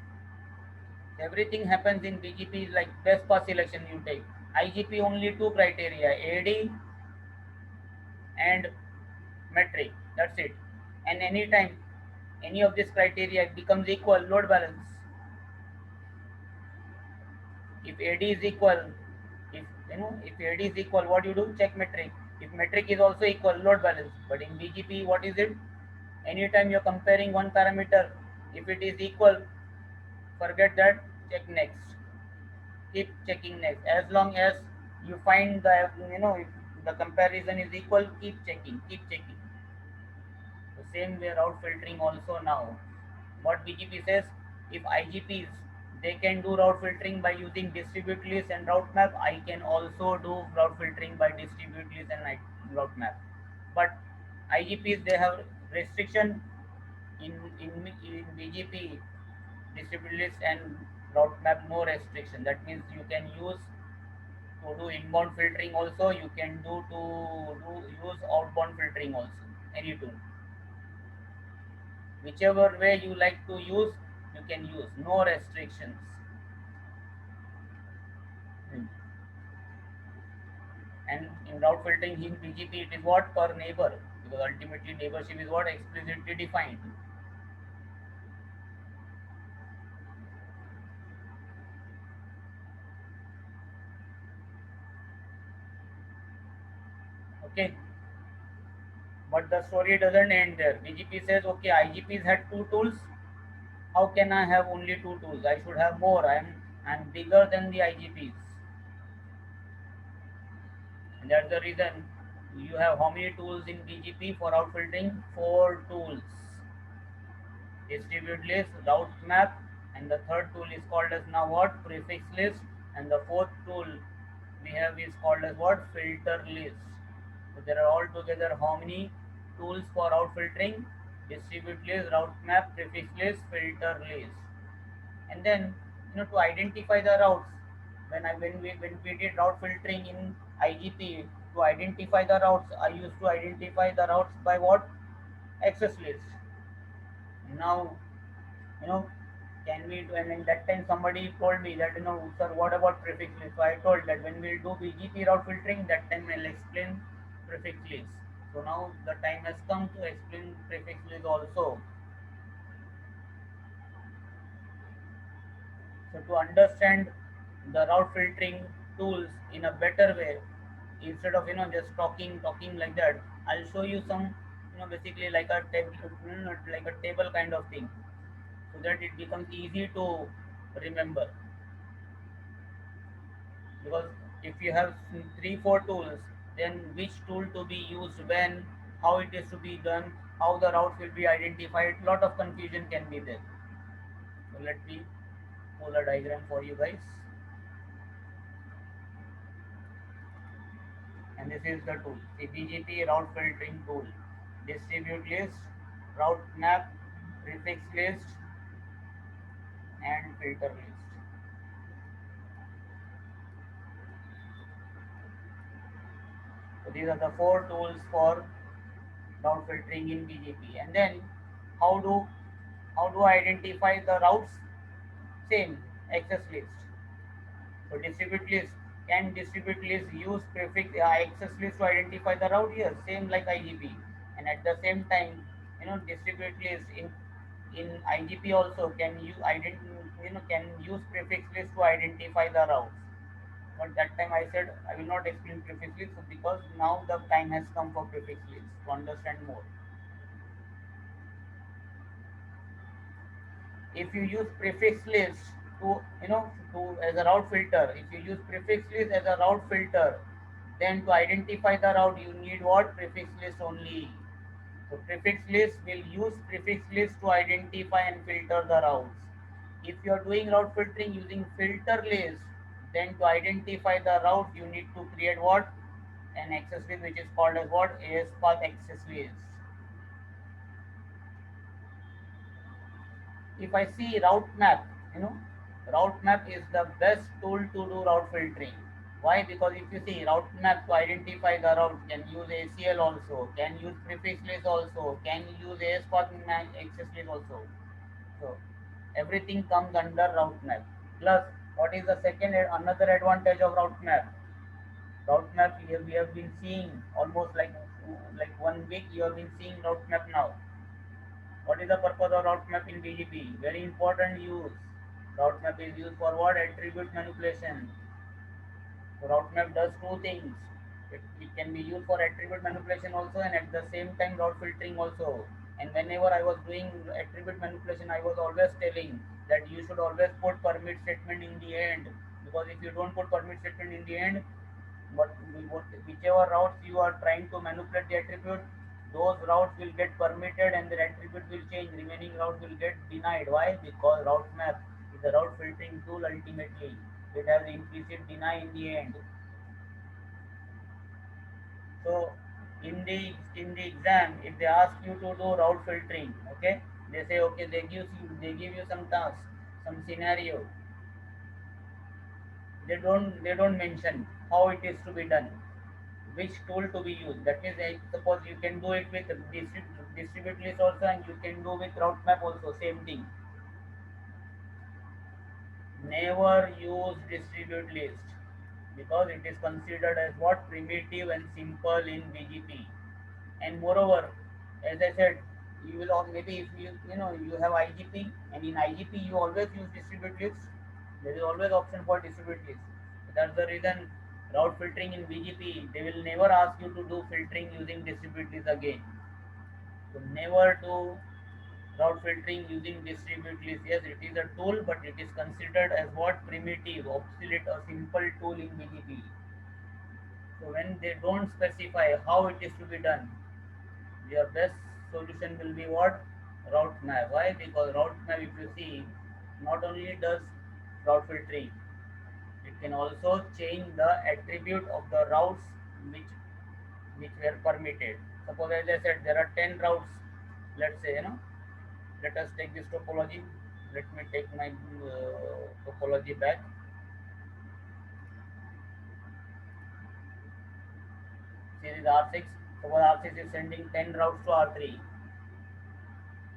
Everything happens in BGP like best path selection you take. IGP only two criteria, AD and metric. That's it. And anytime any of this criteria becomes equal, load balance. If AD is equal, if AD is equal, what you do? Check metric. If metric is also equal, load balance. But in BGP, what is it? Anytime you're comparing one parameter, if it is equal, forget that, check next. Keep checking next. As long as you find the if the comparison is equal, keep checking, keep checking. The same way route filtering also now. What BGP says, if IGPs they can do route filtering by using distribute list and route map, I can also do route filtering by distribute list and route map. But IGPs they have restriction in BGP distribute list and route map no restriction. That means you can use to do inbound filtering also. You can do use outbound filtering also. Any tool, whichever way you like to use, you can use. No restrictions. Hmm. And in route filtering in BGP, it is what per neighbor because ultimately neighborship is what explicitly defined. Okay, but the story doesn't end there. BGP says, okay, IGPs had two tools. How can I have only two tools? I should have more. I'm bigger than the IGPs, and that's the reason you have how many tools in BGP for route filtering? Four tools: distribute list, route map, and the third tool is called as now what? Prefix list, and the fourth tool we have is called as what? Filter list. So there are altogether how many tools for route filtering? Distribute list, route map, prefix list, filter list. And then to identify the routes, when we did route filtering in IGP, to identify the routes, I used to identify the routes by what? Access list. Now you know can we do, and in that time somebody told me that sir, what about prefix list? So I told that when we'll do BGP route filtering, that time I'll explain prefix list. So now the time has come to explain prefix list also. So to understand the route filtering tools in a better way, instead of just talking like that, I'll show you some basically like a table, like a table kind of thing, so that it becomes easy to remember. Because if you have three four tools, then which tool to be used when, how it is to be done, how the routes will be identified, lot of confusion can be there. So let me pull a diagram for you guys. And this is the tool, the BGP route filtering tool: distribute list, route map, prefix list, and filter list. So these are the four tools for route filtering in BGP. And then how do how do I identify the routes? Same, access list. So distribute list, can distribute list use prefix access list to identify the route? Yes, same like IGP. And at the same time, distribute list in IGP also can you can use prefix list to identify the routes. But that time I said I will not explain prefix list because now the time has come for prefix list to understand more. If you use prefix list to to as a route filter, if you use prefix list as a route filter, then to identify the route you need what? Prefix list only. So prefix list will use prefix list to identify and filter the routes. If you are doing route filtering using filter list, then to identify the route you need to create what? an accessory which is called as what? AS path accessories. If I see route map, you know, route map is the best tool to do route filtering. Why? Because if you see route map to identify the route, can use ACL also, can use prefix list also, can use AS path access list also. So everything comes under route map. Plus, what is the second another advantage of route map? Route map we have been seeing almost like 1 week. You have been seeing route map now. What is the purpose of route map in BGP? Very important use. Route map is used for what? Attribute manipulation. So route map does two things. It can be used for attribute manipulation also, and at the same time route filtering also. And whenever I was doing attribute manipulation, I was always telling that you should always put permit statement in the end, because if you don't put permit statement in the end, what, whichever routes you are trying to manipulate the attribute, those routes will get permitted and the attribute will change. Remaining routes will get denied. Why? Because route map is a route filtering tool ultimately. It has implicit deny in the end. So in the exam, if they ask you to do route filtering, okay, they say okay, they give you some task, some scenario. They don't mention how it is to be done, which tool to be used. That means, I suppose you can do it with distribute list also, and you can do with route map also. Same thing. Never use distribute list, because it is considered as what? Primitive and simple in BGP. And moreover, as I said, you will maybe if you have IGP, and in IGP you always use distribute list. There is always option for distribute list. That's the reason route filtering in BGP, they will never ask you to do filtering using distribute list again. So never do route filtering using distribute list. Yes, it is a tool, but it is considered as what? Primitive, obsolete, or simple tool in BGP. So when they don't specify how it is to be done, your best solution will be what? Route map. Why? Because route map, if you see, not only does route filtering, it can also change the attribute of the routes which which were permitted. Suppose, as I said, there are 10 routes. Let's say, let us take this topology. Let me take my topology back. See, this R6. Suppose R6 is sending 10 routes to R3,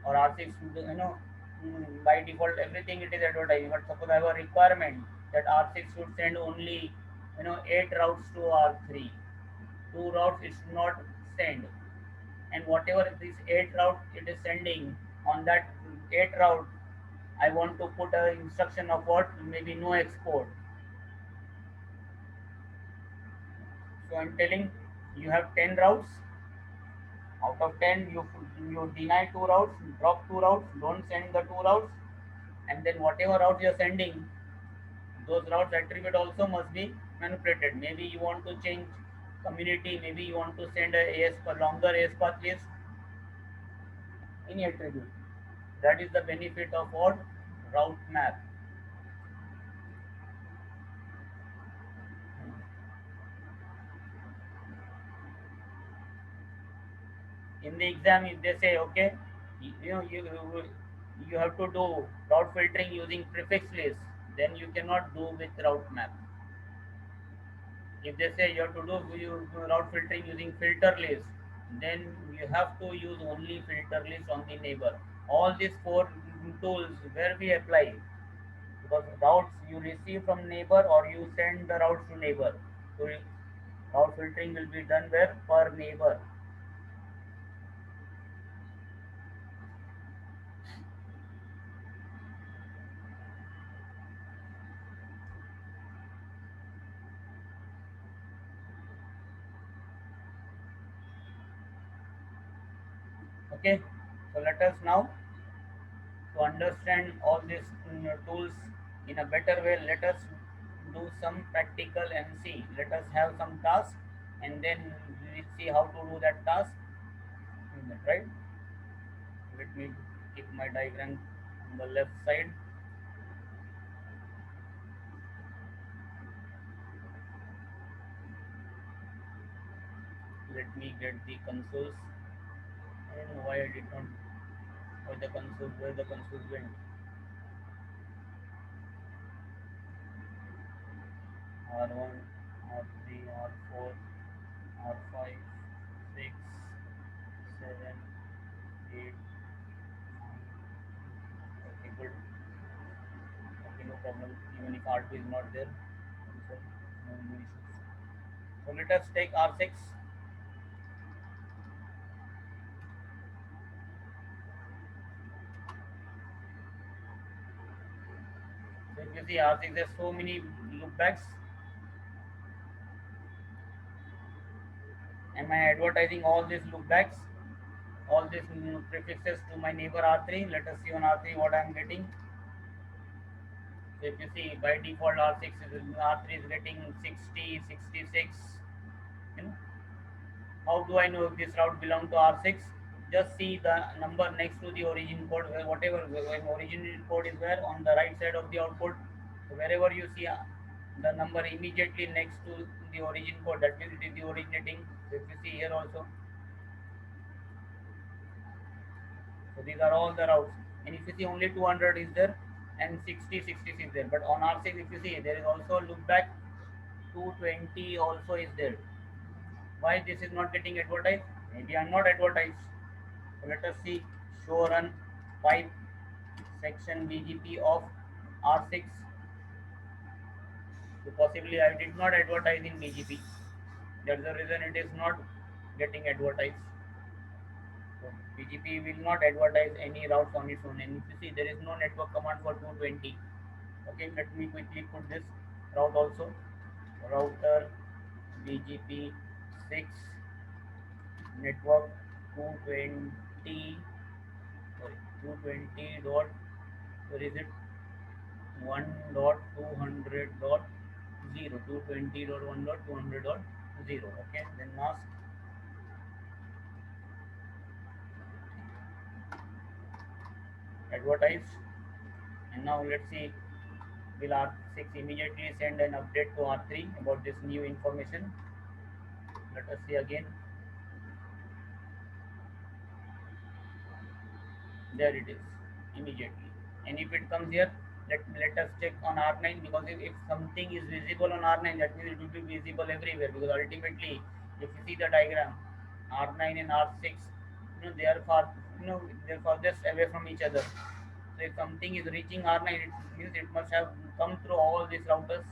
or R6, by default everything it is advertising. But suppose I have a requirement that R6 should send only 8 routes to R3. 2 routes it should not send, and whatever this 8 route it is sending, on that 8 route I want to put a instruction of what? Maybe no export. So I'm telling, you have 10 routes. Out of 10, you deny 2 routes, drop 2 routes, don't send the 2 routes, and then whatever routes you're sending, those routes attribute also must be manipulated. Maybe you want to change community, maybe you want to send a longer AS path list, any attribute. That is the benefit of what? Route map. In the exam, if they say okay, you have to do route filtering using prefix list, then you cannot do with route map. If they say you have to do route filtering using filter list, then you have to use only filter list on the neighbor. All these four tools where we apply, because routes you receive from neighbor or you send the routes to neighbor. So route filtering will be done where? Per neighbor. Okay, so let us now, to understand all these tools in a better way, let us do some practical MC. Let us have some task, and then we see how to do that task. Right? Let me keep my diagram on the left side. Let me get the consoles. I don't know why I did not. Why the console? Where the consoles went? R1, R3, R4, R5, 6, 7, 8, 9. Okay, good. Okay, no problem. Even if R2 is not there, so no issues. So let us take R6. So if you see R6, there's so many loopbacks. Am I advertising all these loopbacks? All these prefixes to my neighbor R3. Let us see on R3 what I am getting. So if you see by default R3 is getting 60, 66. You know, how do I know if this route belongs to R6? Just see the number next to the origin code, whatever when origin code is where on the right side of the output. So wherever you see the number immediately next to the origin code, that means it is the originating. So if you see here also, so these are all the routes. And if you see only 200 is there and 60, 66 is there. But on R6, if you see, there is also a loopback 220 also is there. Why this is not getting advertised? Maybe I'm not advertised. So let us see show run pipe section BGP of R6. So possibly I did not advertise in BGP. That's the reason it is not getting advertised. So BGP will not advertise any routes on its own. And if you see there is no network command for 220. Okay, let me quickly put this route also. Router BGP 6 network 220, sorry, 220 dot, where is it, 1 dot 200 dot 0, 220 dot 1 dot 200 dot 0. Okay, then mask advertised. And now let's see, will R6 immediately send an update to R3 about this new information? Let us see again. There it is immediately. And if it comes here, let us check on R9, because if something is visible on R9, that means it will be visible everywhere, because ultimately if you see the diagram, R9 and R6, they are far, they're farthest away from each other. So if something is reaching R9, it means it must have come through all these routers.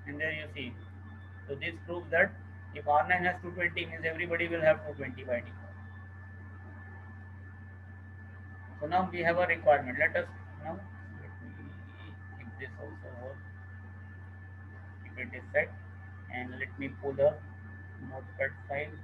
And there you see. So this proves that if R9 has 220, means everybody will have 220 by default. So now we have a requirement. Let us now, let me keep this also work, keep it is set, and let me pull the notepad file.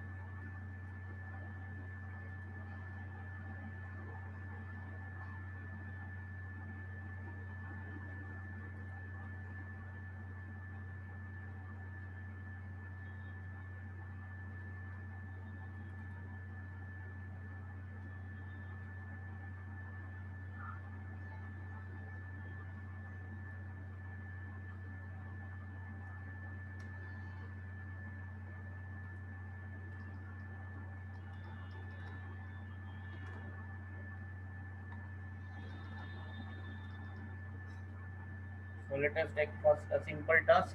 So let us take first a simple task.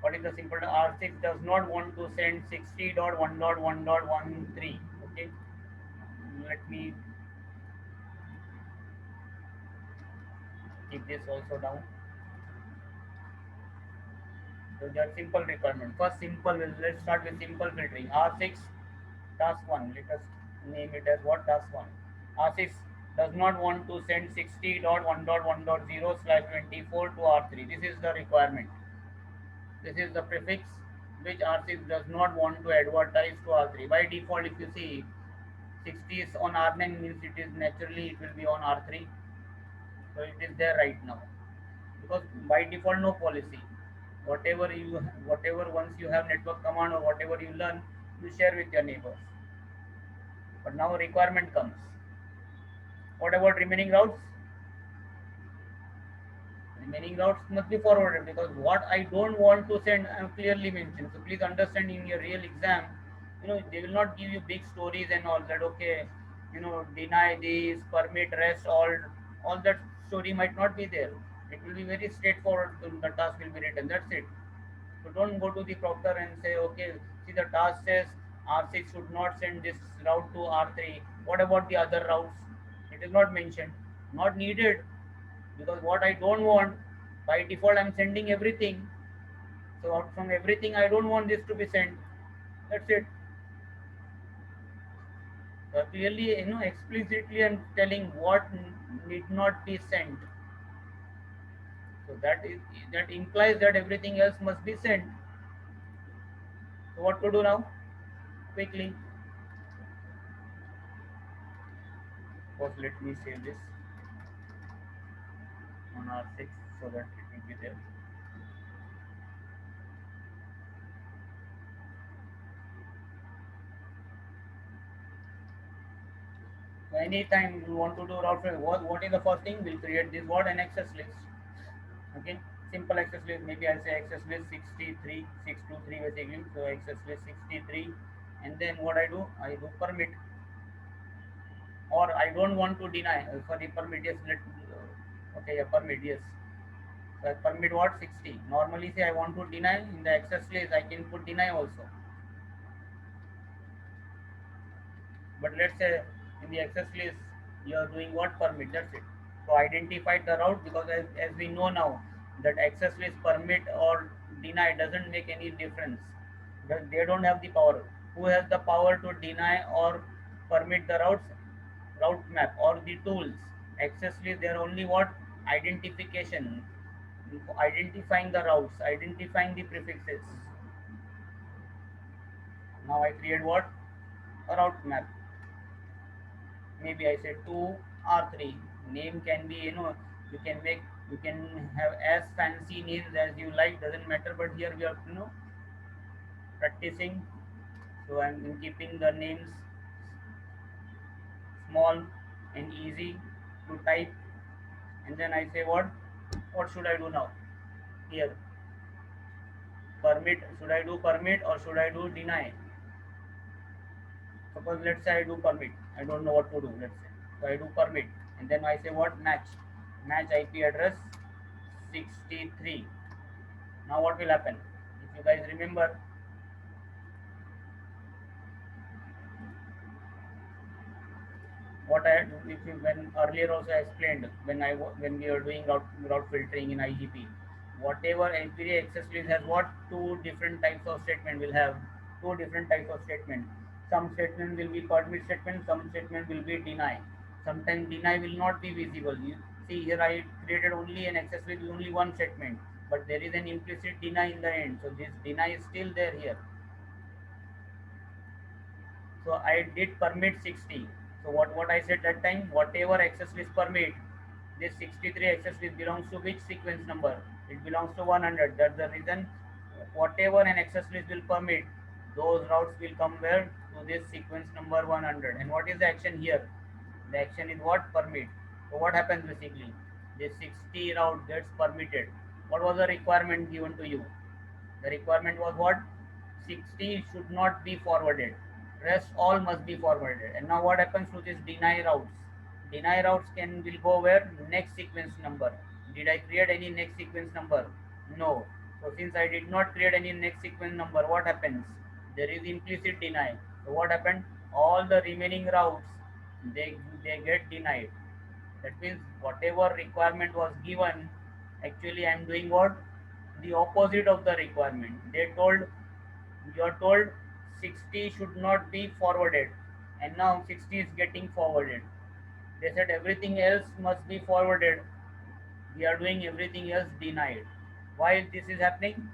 What is the simple task? R6 does not want to send 60.1.1.13. Okay, let me keep this also down. So that simple requirement. First simple, let's start with simple filtering. R6 task 1. Let us name it as what, task 1. R6 does not want to send 60.1.1.0/24 to R3. This is the requirement. This is the prefix which R6 does not want to advertise to R3. By default, if you see 60 is on R9, means it is naturally it will be on R3. So it is there right now, because by default no policy. Whatever once you have network command or whatever you learn, you share with your neighbors. But now requirement comes. What about remaining routes? Remaining routes must be forwarded because what I don't want to send I have clearly mentioned. So please understand in your real exam, they will not give you big stories and all that. Okay, deny this, permit rest, all that story might not be there. It will be very straightforward. The task will be written. That's it. So don't go to the proctor and say, okay, see the task says R6 should not send this route to R3. What about the other routes? It is not mentioned. Not needed because what I don't want, by default I'm sending everything. So out from everything I don't want this to be sent. That's it. Clearly, explicitly I'm telling what need not be sent. So that implies that everything else must be sent. So what to do now? Quickly. First, let me save this on R6 so that it will be there. So anytime you want to do route trip, what is the first thing? We'll create this what an access list. Okay, simple access list. Maybe I'll say access list 63 623 basically. So access list 63, and then what I do permit, or I don't want to deny. Sorry, permit. Yes, okay, yeah, permit. Yes. So I permit what 60. Normally, say I want to deny in the access list, I can put deny also. But let's say in the access list, you are doing what permit, that's it. So identify the route because as we know now that access list permit or deny doesn't make any difference. They don't have the power. Who has the power to deny or permit the routes? Route map or the tools. Access list, they are only what? Identification. Identifying the routes, identifying the prefixes. Now I create what? A route map. Maybe I say 2 R3. Name can be, you can have as fancy names as you like, doesn't matter, but here we are, practicing. So I'm keeping the names small and easy to type. And then I say what should I do now? Here, permit, should I do permit or should I do deny? Suppose let's say I do permit. I don't know what to do, let's say. So I do permit. And then I say what? Match. Match IP address 63. Now what will happen? If you guys remember, what I had, if you, when earlier also I explained when we are doing route filtering in IGP, whatever every access list has what two different types of statement will have two different types of statement. Some statement will be permit statement, some statement will be deny. Sometimes deny will not be visible. You see here I created only an access list with only one statement, but there is an implicit deny in the end. So this deny is still there here. So I did permit 60. So what I said that time, whatever access list permit, this 63 access list belongs to which sequence number? It belongs to 100. That's the reason whatever an access list will permit, those routes will come where? To this sequence number 100. And what is the action here? The action is what? Permit. So what happens basically? This 60 route gets permitted. What was the requirement given to you? The requirement was what? 60 should not be forwarded. Rest all must be forwarded. And now what happens to this deny routes? Deny routes will go where? Next sequence number. Did I create any next sequence number? No. So since I did not create any next sequence number, what happens? There is implicit deny. So what happened? All the remaining routes they get denied. That means whatever requirement was given, actually I am doing what? The opposite of the requirement. You are told 60 should not be forwarded, and now 60 is getting forwarded. They said everything else must be forwarded. We are doing everything else denied. Why this is happening?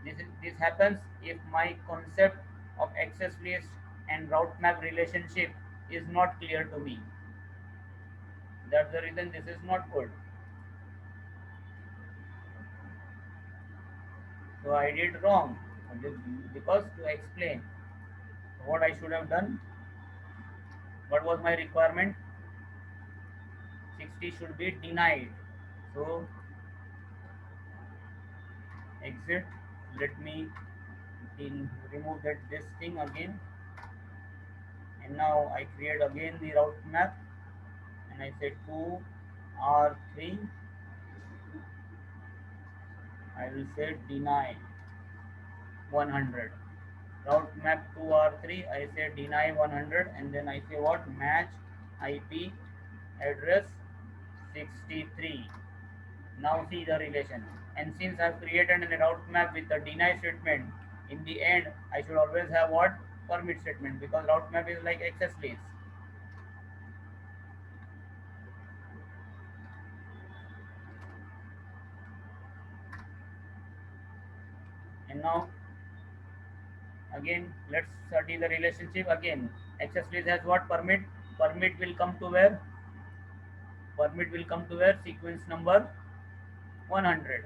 This happens if my concept of access list and route map relationship is not clear to me. That's the reason this is not good. So I did wrong because to explain what I should have done, what was my requirement? 60 should be denied. So exit. Let me remove that this thing again, and now I create again the route map, and I say 2 R3. I will say deny 100. Route map 2 R3. I say deny 100, and then I say what, match IP address 63. Now see the relation. And since I've created a route map with the deny statement, in the end I should always have what, permit statement, because route map is like access list. And now again let's study the relationship again. Access list has what, permit. Permit will come to where? Permit will come to where? Sequence number 100,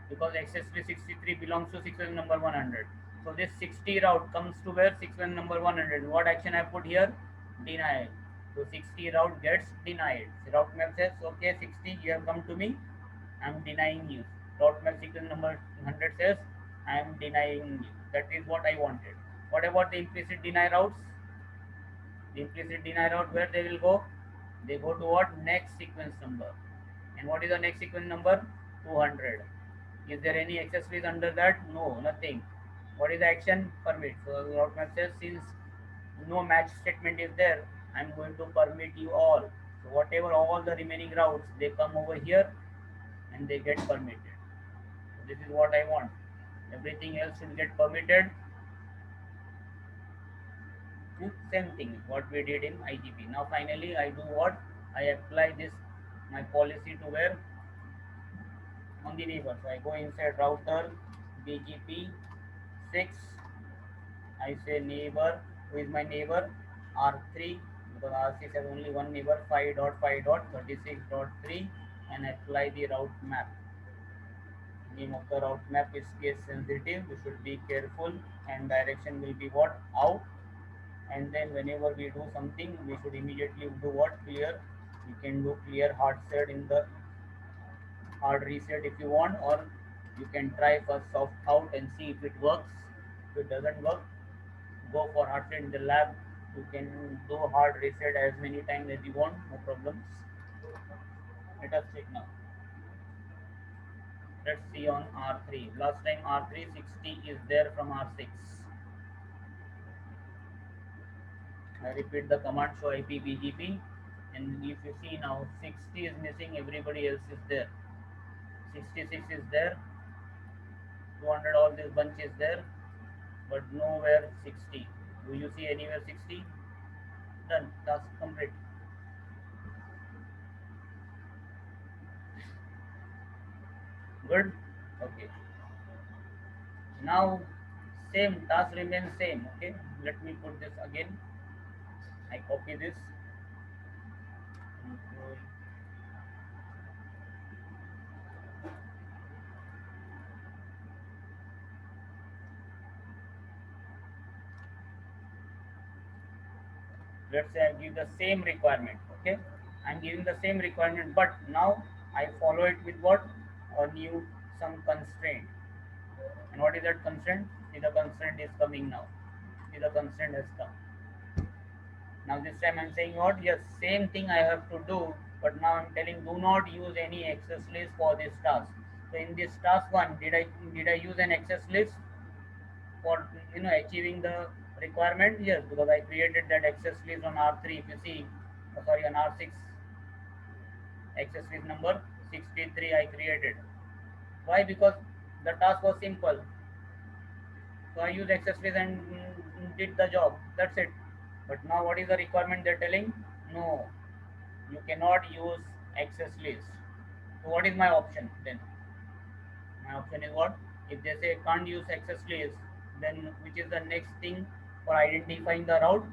because access list 63 belongs to sequence number 100. So this 60 route comes to where? Sequence number 100. What action I put here? Deny. So 60 route gets denied. The route map says, okay, 60, you have come to me, I am denying you. Route map sequence number 100 says, I am denying you. That is what I wanted. What about the implicit deny routes? The implicit deny route, where they will go? They go to what? Next sequence number. And what is the next sequence number? 200. Is there any access fees under that? No, nothing. What is the action? Permit. So the route map says, since no match statement is there, I'm going to permit you all. So whatever all the remaining routes, they come over here and they get permitted. So this is what I want. Everything else should get permitted. Same thing what we did in IGP. Now finally I do what? I apply this my policy to where? On the neighbor. So I go inside router BGP 6. I say neighbor. Who is my neighbor? R3, because R6 has only one neighbor, 5.5.36.3, and apply the route map. Name of the route map is case sensitive. You should be careful, and direction will be what? Out. And then whenever we do something, we should immediately do what? Clear. You can do clear hard set in the hard reset if you want, or you can try first soft out and see if it works. If it doesn't work, go for hard set in the lab. You can do hard reset as many times as you want, no problems. Let us check now. Let's see on R3. Last time R3 60 is there from R6. I repeat the command show IP BGP, and if you see now 60 is missing, everybody else is there. 66 is there, 200, all this bunch is there, but nowhere 60. Do you see anywhere 60? Done. Task complete. Good. Okay. Now same task remains same. Okay. Let me put this again. I copy this. Let's say I give the same requirement. Okay. I'm giving the same requirement, but now I follow it with what? A new some constraint. And what is that constraint? See, the constraint is coming now. See, the constraint has come. Now this time I'm saying what? Yes, same thing I have to do, but now I'm telling do not use any access list for this task. So in this task one, did I use an access list for achieving the requirement? Yes, because I created that access list on R3. If you see, sorry, on R6, access list number 63 I created. Why? Because the task was simple. So I used access list and did the job. That's it. But now what is the requirement they're telling? No, you cannot use access list. So what is my option then? My option is what? If they say can't use access list, then which is the next thing for identifying the route?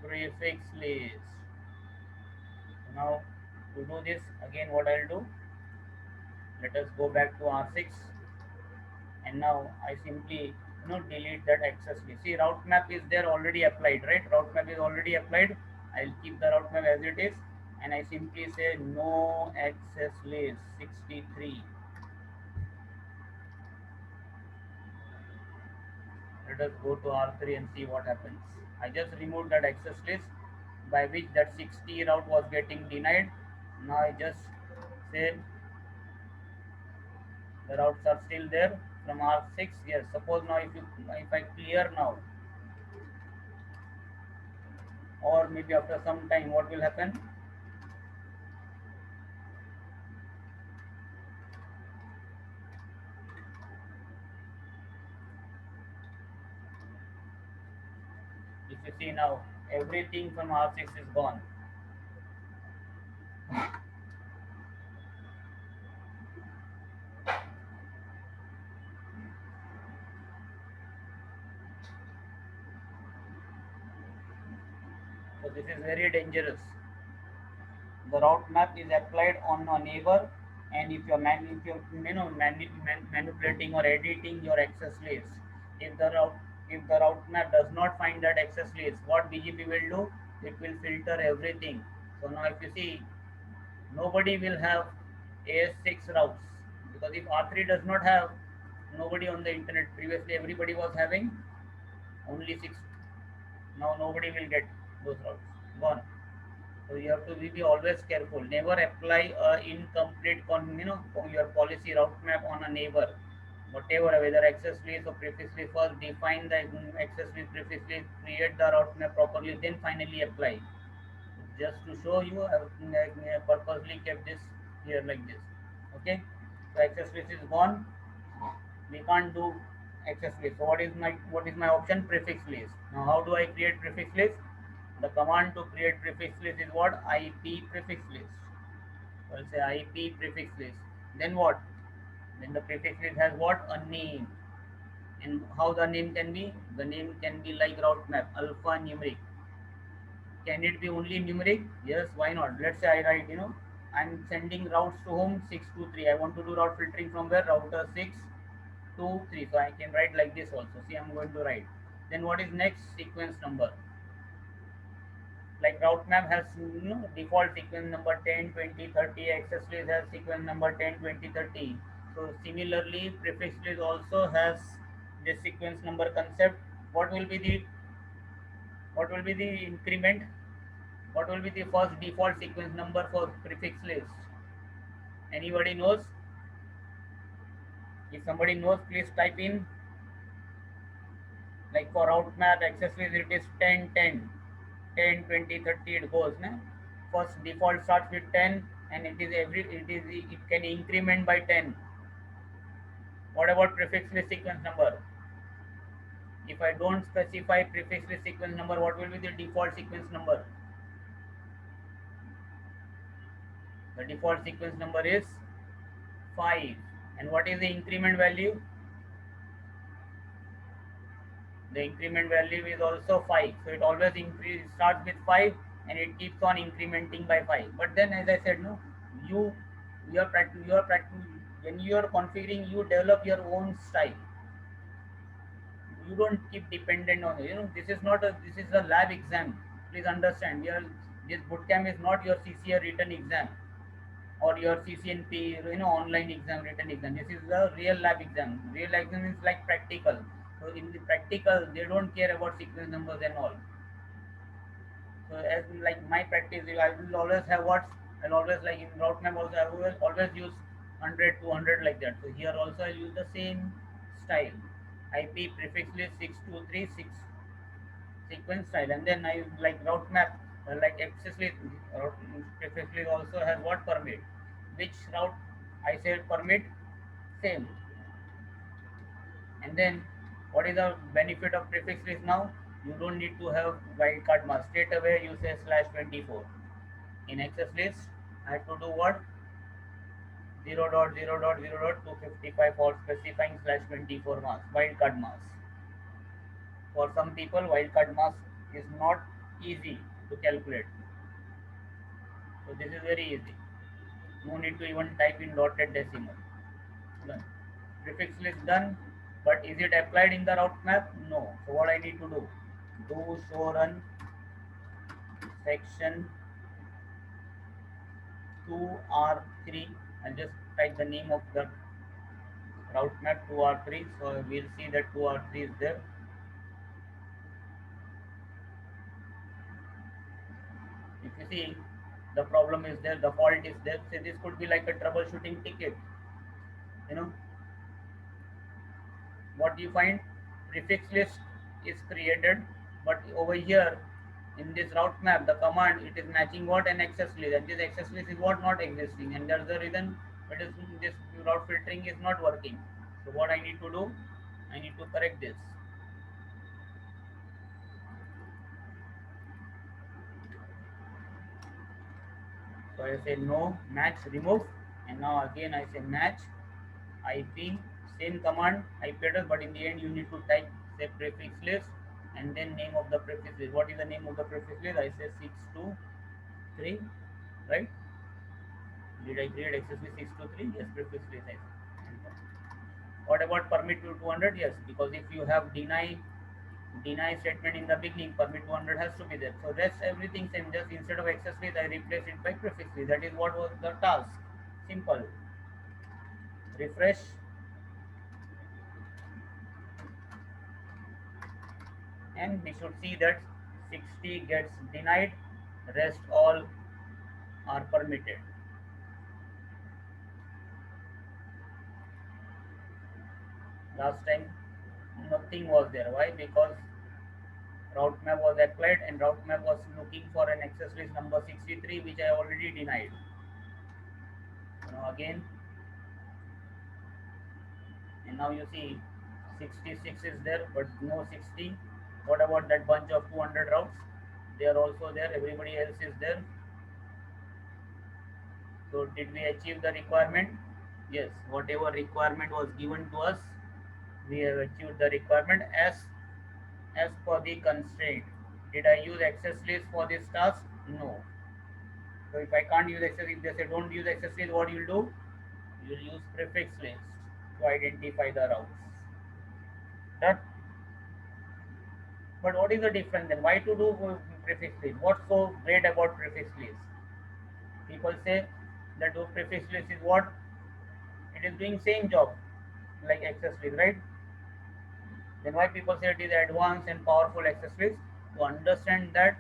Prefix list. So now to do this again, what I'll do? Let us go back to R6, and now I simply delete that access list. See, route map is there already applied, right? Route map is already applied. I'll keep the route map as it is, and I simply say no access list 63. Let us go to R3 and see what happens. I just removed that access list by which that 60 route was getting denied. Now I just say the routes are still there from R6. Yes, suppose now if I clear now, or maybe after some time, what will happen? If you see now, everything from R6 is gone. So this is very dangerous. The route map is applied on a neighbor, and if you're manipulating or editing your access list, if the route if the route map does not find that access list, what BGP will do? It will filter everything. So now if you see, nobody will have AS6 routes, because if R3 does not have, nobody on the internet, previously everybody was having only 6. Now nobody will get those routes, gone. So you have to be always careful. Never apply a incomplete your policy route map on a neighbor. Whatever, whether access list or prefix list, first define the access list, prefix list, create the route map properly, then finally apply. Just to show you, I purposely kept this here like this. Okay, so access list is gone. We can't do access list. So what is my option? Prefix list. Now how do I create prefix list? The command to create prefix list is what? IP prefix list. So I'll say IP prefix list. Then what? Then the prefix list has what? A name. And how the name can be? The name can be like route map, alphanumeric. Can it be only numeric? Yes, why not? Let's say I write, I'm sending routes to home 623. I want to do route filtering from where? Router 623. So I can write like this also. See, I'm going to write. Then what is next? Sequence number. Like route map has default sequence number 10, 20, 30. Access list has sequence number 10, 20, 30. So similarly, prefix list also has this sequence number concept. What will be the increment? What will be the first default sequence number for prefix list? Anybody knows? If somebody knows, please type in. Like for route map access list, it is 10, 10. 10, 20, 30 it goes. Na? First default starts with 10, and it can increment by 10. What about prefix list sequence number? If I don't specify prefix list sequence number, what will be the default sequence number? The default sequence number is 5. And what is the increment value? The increment value is also 5. So it always starts with 5 and it keeps on incrementing by 5. But then, as I said, no, you are practicing when you are configuring, you develop your own style. You don't keep dependent on it. This is a lab exam. Please understand. This bootcamp is not your CCA written exam or your CCNP online exam written exam. This is a real lab exam. Real exam is like practical. So in the practical, they don't care about sequence numbers and all. So as like my practice, I will always have what? I'll always, like in route map also, I will always use 100, 200 like that. So here also I'll use the same style. IP prefix list 6236 sequence style, and then I like route map, like access list. Prefix list also has what? Permit. Which route I said permit? Same. And then what is the benefit of prefix list now? You don't need to have wildcard mask. Straight away you say /24. In access list, I have to do what? 0.0.0.255 for specifying /24 mask, wildcard mask. For some people, wildcard mask is not easy to calculate. So this is very easy. No need to even type in dotted decimal. Done. Prefix list done. But is it applied in the route map? No. So what I need to do? Do show run section 2R3. I'll just type the name of the route map 2R3. So we'll see that 2R3 is there. If you see the problem is there, the fault is there, say this could be like a troubleshooting ticket. You know what you find, prefix list is created, but over here in this route map, the command it is matching what an access list, and this access list is what not existing, and that's the reason it is this route filtering is not working. So what I need to do, I need to correct this. So I say no match remove, and now again I say match IP, same command IP address, but in the end you need to type say prefix list and then name of the prefix list. What is the name of the prefix list? I say 623, right? Did I create access list 623? Yes, prefix list. What about permit to 200? Yes, because if you have deny statement in the beginning, permit 200 has to be there. So rest everything same. Just instead of access list, I replace it by prefix list. That is what was the task. Simple. Refresh. And we should see that 60 gets denied, rest all are permitted. Last time nothing was there. Why? Because route map was applied and route map was looking for an access list number 63, which I already denied. Now again, and now you see 66 is there but no 60. What about that bunch of 200 routes? They are also there, everybody else is there. So did we achieve the requirement? Yes, whatever requirement was given to us, we have achieved the requirement as per the constraint. Did I use access list for this task? No. So if I can't use access, if they say don't use access list, what you'll do? You'll use prefix list to identify the routes. That. But what is the difference then? Why to do prefix list? What's so great about prefix list? People say that do prefix list is what? It is doing same job like access list, right? Then why people say it is advanced and powerful access list? To understand that,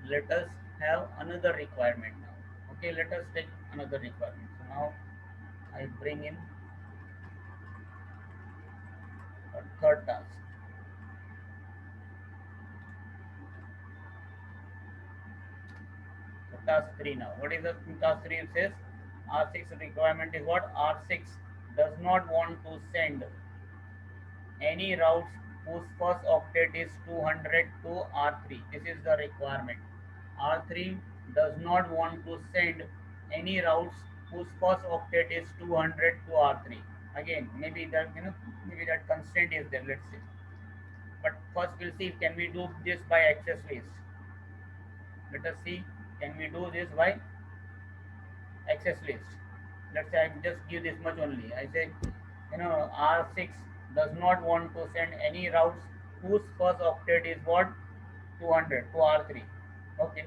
let us have another requirement now. Okay, let us take another requirement. So now I bring in a third task. So task 3 now. What is the task 3? It says R6 requirement is what? R6 does not want to send any routes whose first octet is 200 to R3. This is the requirement. R3 does not want to send any routes whose first octet is 200 to R3. Again, maybe that maybe that constraint is there. Let's see. But first we'll see can we do this by access list. Let us see can we do this by access list. Let's say I just give this much only. I say R6 does not want to send any routes whose first octet is what 200 to R3. Okay.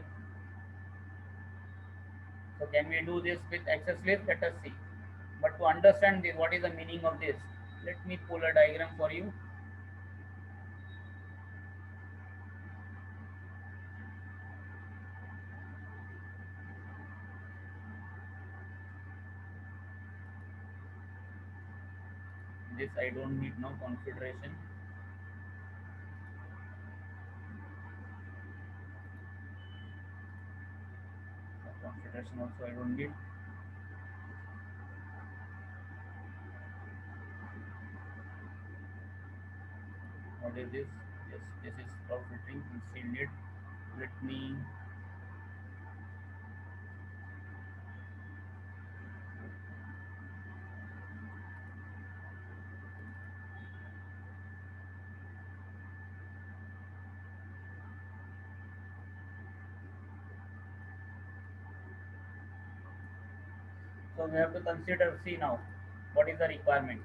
So can we do this with access list? Let us see. But to understand this, what is the meaning of this? Let me pull a diagram for you. This I don't need no configuration. Configuration also I don't need. What is this? Yes, this is cloud filtering. We still need. Let me so we have to consider see now what is the requirement.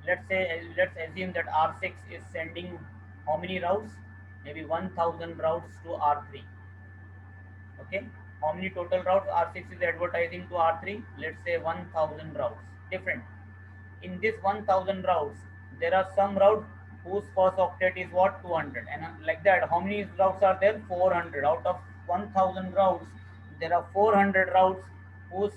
Let's assume that R6 is sending how many routes? Maybe 1000 routes to R3. Okay, how many total routes R6 is advertising to R3? Let's say 1000 routes. Different. In this 1000 routes, there are some routes whose first octet is what 200, and like that, how many routes are there? 400 out of 1000 routes, there are 400 routes whose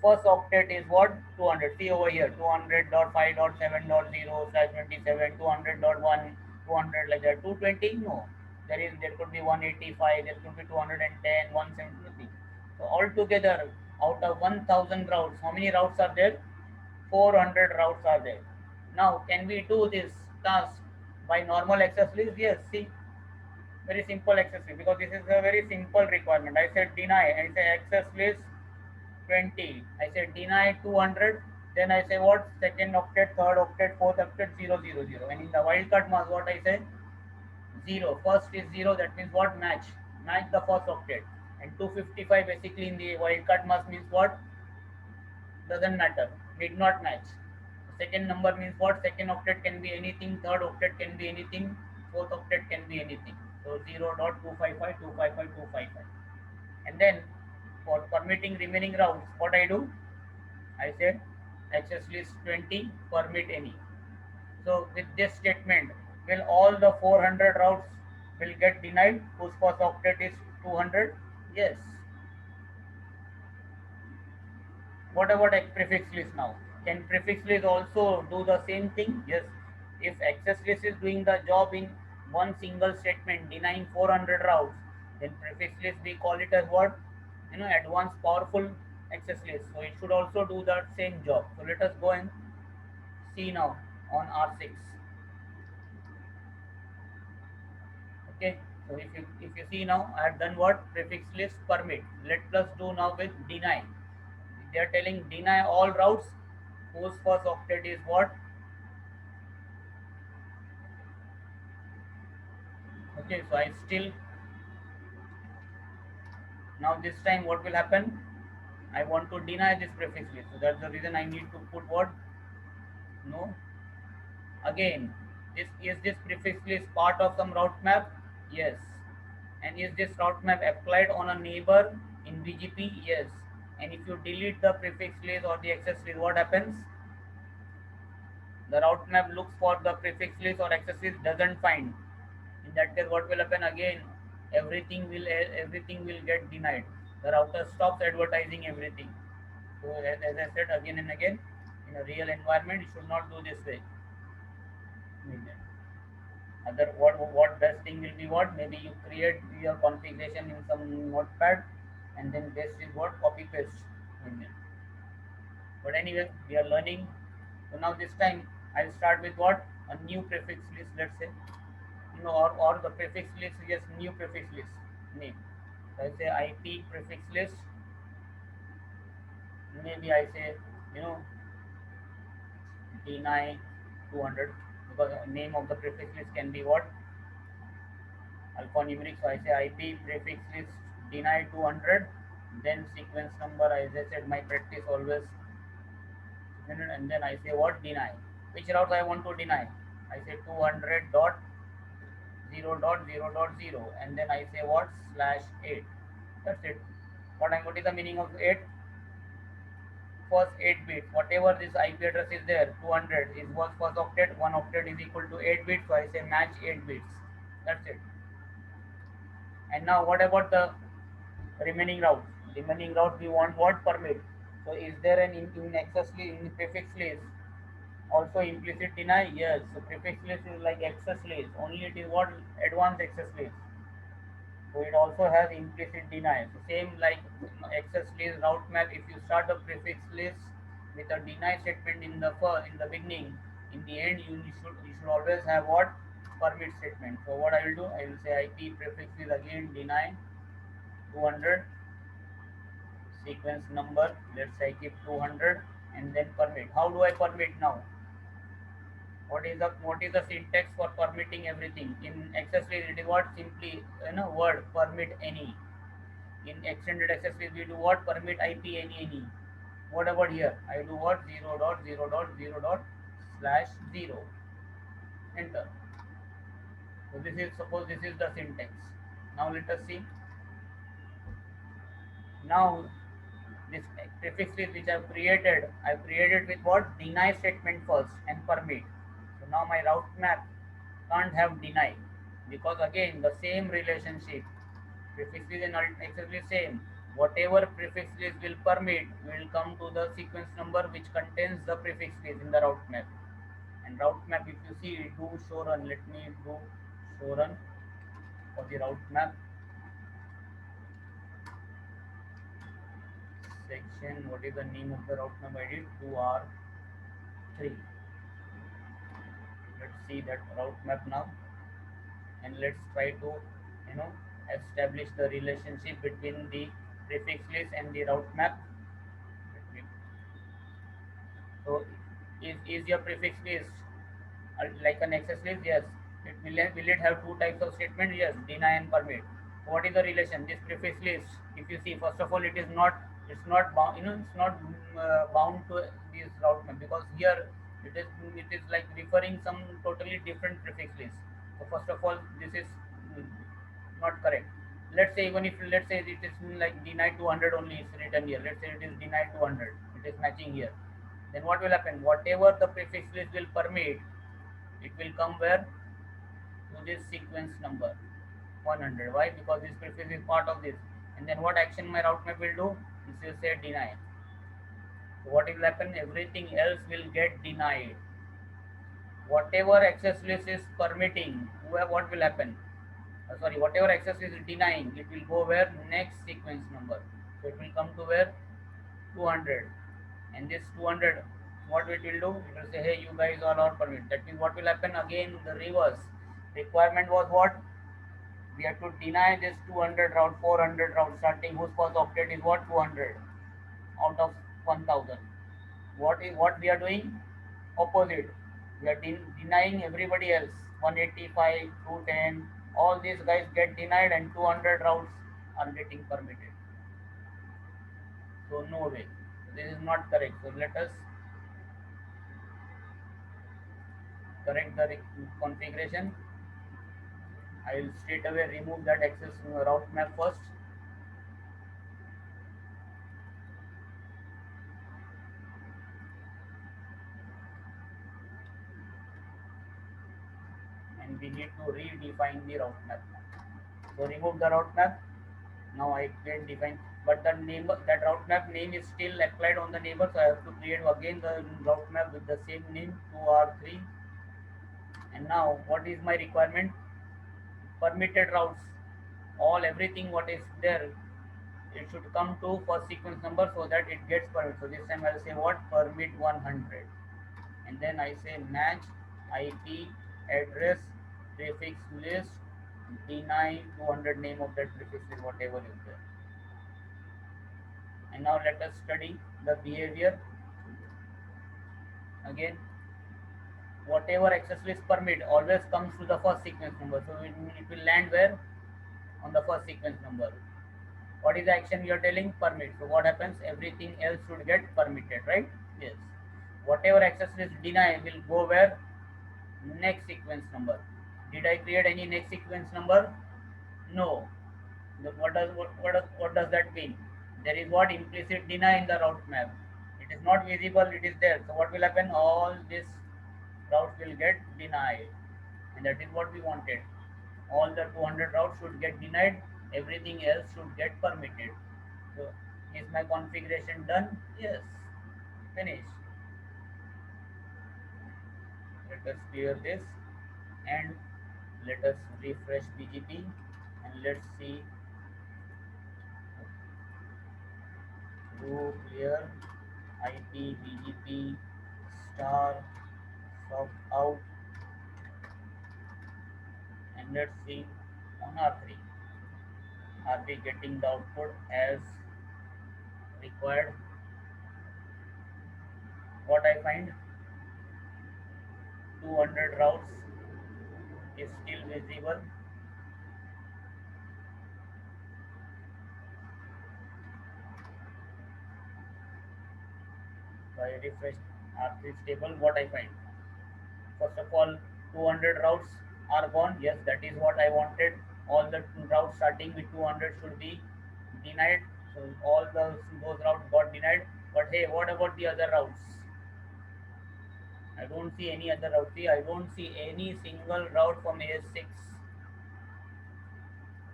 first octet is what? 200. See over here, 200.5.7.0/27, 200.1, 200 like that. 220? No. There could be 185, there could be 210, 170. So altogether, out of 1000 routes, how many routes are there? 400 routes are there. Now, can we do this task by normal access list? Yes. See, very simple access list, because this is a very simple requirement. I said deny, I say access list 20. I say deny 200. Then I say what? Second octet, third octet, fourth octet, 000. And in the wildcard mask, what I say? 0. First is 0. That means what? Match. Match the first octet. And 255 basically in the wildcard mask means what? Doesn't matter. Did not match. Second number means what? Second octet can be anything. Third octet can be anything. Fourth octet can be anything. So 0.255, 255, 255. And then for permitting remaining routes, what I do? I said access list 20, permit any. So with this statement, will all the 400 routes will get denied whose first octet is 200? Yes. What about a prefix list now? Can prefix list also do the same thing? Yes. If access list is doing the job in one single statement denying 400 routes, then prefix list we call it as what? Advanced powerful access list. So it should also do that same job. So let us go and see now on R6. Okay. So if you see now, I have done what? Prefix list permit. Let us do now with deny. They are telling deny all routes whose first octet is what? Okay, so I still, now this time what will happen? I want to deny this prefix list. So that's the reason I need to put what? No. Again, is this prefix list part of some route map? Yes. And is this route map applied on a neighbor in BGP? Yes. And if you delete the prefix list or the access list, what happens? The route map looks for the prefix list or access list, doesn't find. In that case, what will happen? Again, everything will get denied. The router stops advertising everything. So as I said again and again, in a real environment, you should not do this way. Other what best thing will be what? Maybe you create your configuration in some notepad, and then best is what? Copy paste. But anyway, we are learning. So now this time I'll start with what? A new prefix list, let's say. Or the prefix list is just new prefix list name. So I say IP prefix list. Maybe I say, deny 200, because the name of the prefix list can be what? Alphanumeric. So I say IP prefix list deny 200, then sequence number, as I said, my practice always, and then I say what? Deny. Which route I want to deny? I say 200.0.0.0, and then I say what? /8. That's it. What is the meaning of 8? First 8 bits. Whatever this IP address is there, 200 is was first octet. One octet is equal to 8 bits. So I say match 8 bits. That's it. And now what about the remaining route? Remaining route we want what? Permit. So is there an in access list, in prefix list also implicit deny? Yes. So prefix list is like access list, only it is what? Advanced access list. So it also has implicit deny. So same like access list route map. If you start a prefix list with a deny statement in the beginning, in the end you should always have what? Permit statement. So what I will do? I will say IP prefix is again deny 200, sequence number. Let's say I keep 200, and then permit. How do I permit now? What is the syntax for permitting everything? In access list it is what? Simply word permit any. In extended access list we do what? Permit IP any. What about here? I do what? 0.0.0.0/0. Enter. So suppose this is the syntax. Now let us see. Now this prefix list which I've created with what? Deny statement first and permit. So now my route map can't have deny, because again the same relationship. Prefix list and access list same. Whatever prefix list will permit will come to the sequence number which contains the prefix list in the route map. And route map, if you see, do show run. Let me do show run for the route map section. What is the name of the route map I did? 2R3. Let's see that route map now, and let's try to, you know, establish the relationship between the prefix list and the route map. So, is your prefix list like an access list? Yes. Will it have two types of statement? Yes, deny and permit. What is the relation? This prefix list, if you see, first of all, it's not bound, it's not bound to this route map, because here it is like referring some totally different prefix list. So first of all, this is mm, not correct. Let's say, even if, let's say it is like deny 200 only is written here. Let's say it is deny 200. It is matching here. Then what will happen? Whatever the prefix list will permit, it will come where? To this sequence number 100. Why? Because this prefix is part of this. And then what action my route map will do? This will say deny. So what will happen? Everything else will get denied. Whatever access list is permitting, what will happen? Sorry, whatever access is denying, it will go where? Next sequence number. So it will come to where? 200. And this 200, what it will do? It will say, hey, you guys are not permitted. That means what will happen? Again, the reverse. Requirement was what? We have to deny this 200 route, 400 route starting whose first octet is what? 200 out of 1000. What we are doing? Opposite. We are denying everybody else. 185, 210, all these guys get denied, and 200 routes are getting permitted. So no way. This is not correct. So let us correct the configuration. I will straight away remove that access route map first. And we need to redefine the route map. So remove the route map. Now I can define, but the name, that route map name is still applied on the neighbor, so I have to create again the route map with the same name 2R3. And now what is my requirement? Permitted routes, all everything what is there, it should come to first sequence number so that it gets permit. So this time I'll say what? Permit 100. And then I say match IP address prefix list deny 200, name of that prefix list, whatever is there. And now let us study the behavior. Again, whatever access list permit always comes to the first sequence number. So it will land where? On the first sequence number. What is the action we are telling? Permit. So what happens? Everything else should get permitted, right? Yes. Whatever access list deny will go where? Next sequence number. Did I create any next sequence number? No. What does that mean? There is what? Implicit deny in the route map. It is not visible, it is there. So what will happen? All this routes will get denied. And that is what we wanted. All the 200 routes should get denied. Everything else should get permitted. So is my configuration done? Yes. Finished. Let us clear this and let us refresh BGP, and let's see. Do clear IP BGP star sub out, and let's see on R3. Are we getting the output as required? What I find? 200 routes is still visible. So I refresh R3 table. What I find? First of all, 200 routes are gone. Yes, that is what I wanted. All the routes starting with 200 should be denied. So all those routes got denied. But hey, what about the other routes? I don't see any other route. See, I don't see any single route from AS6.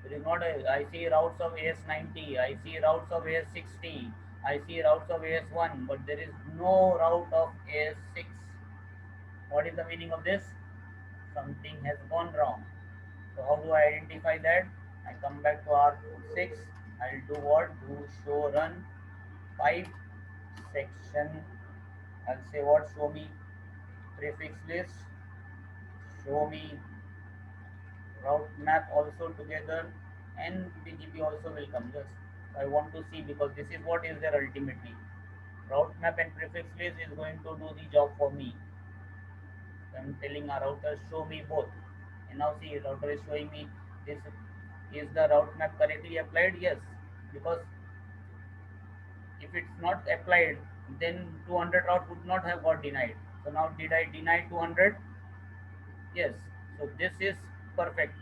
There is not a, I see routes of AS90, I see routes of AS60, I see routes of AS1, but there is no route of AS6. What is the meaning of this? Something has gone wrong. So how do I identify that? I come back to R6. I'll do what? Do show run pipe section. I'll say what? Show me prefix list. Show me route map also together, and BGP also will come. Just I want to see because this is what is there ultimately. Route map and prefix list is going to do the job for me. I'm telling our router show me both. And now see router is showing me this is the route map correctly applied? Yes, because if it's not applied, then 200 route would not have got denied. So now did I deny 200? Yes. So this is perfect.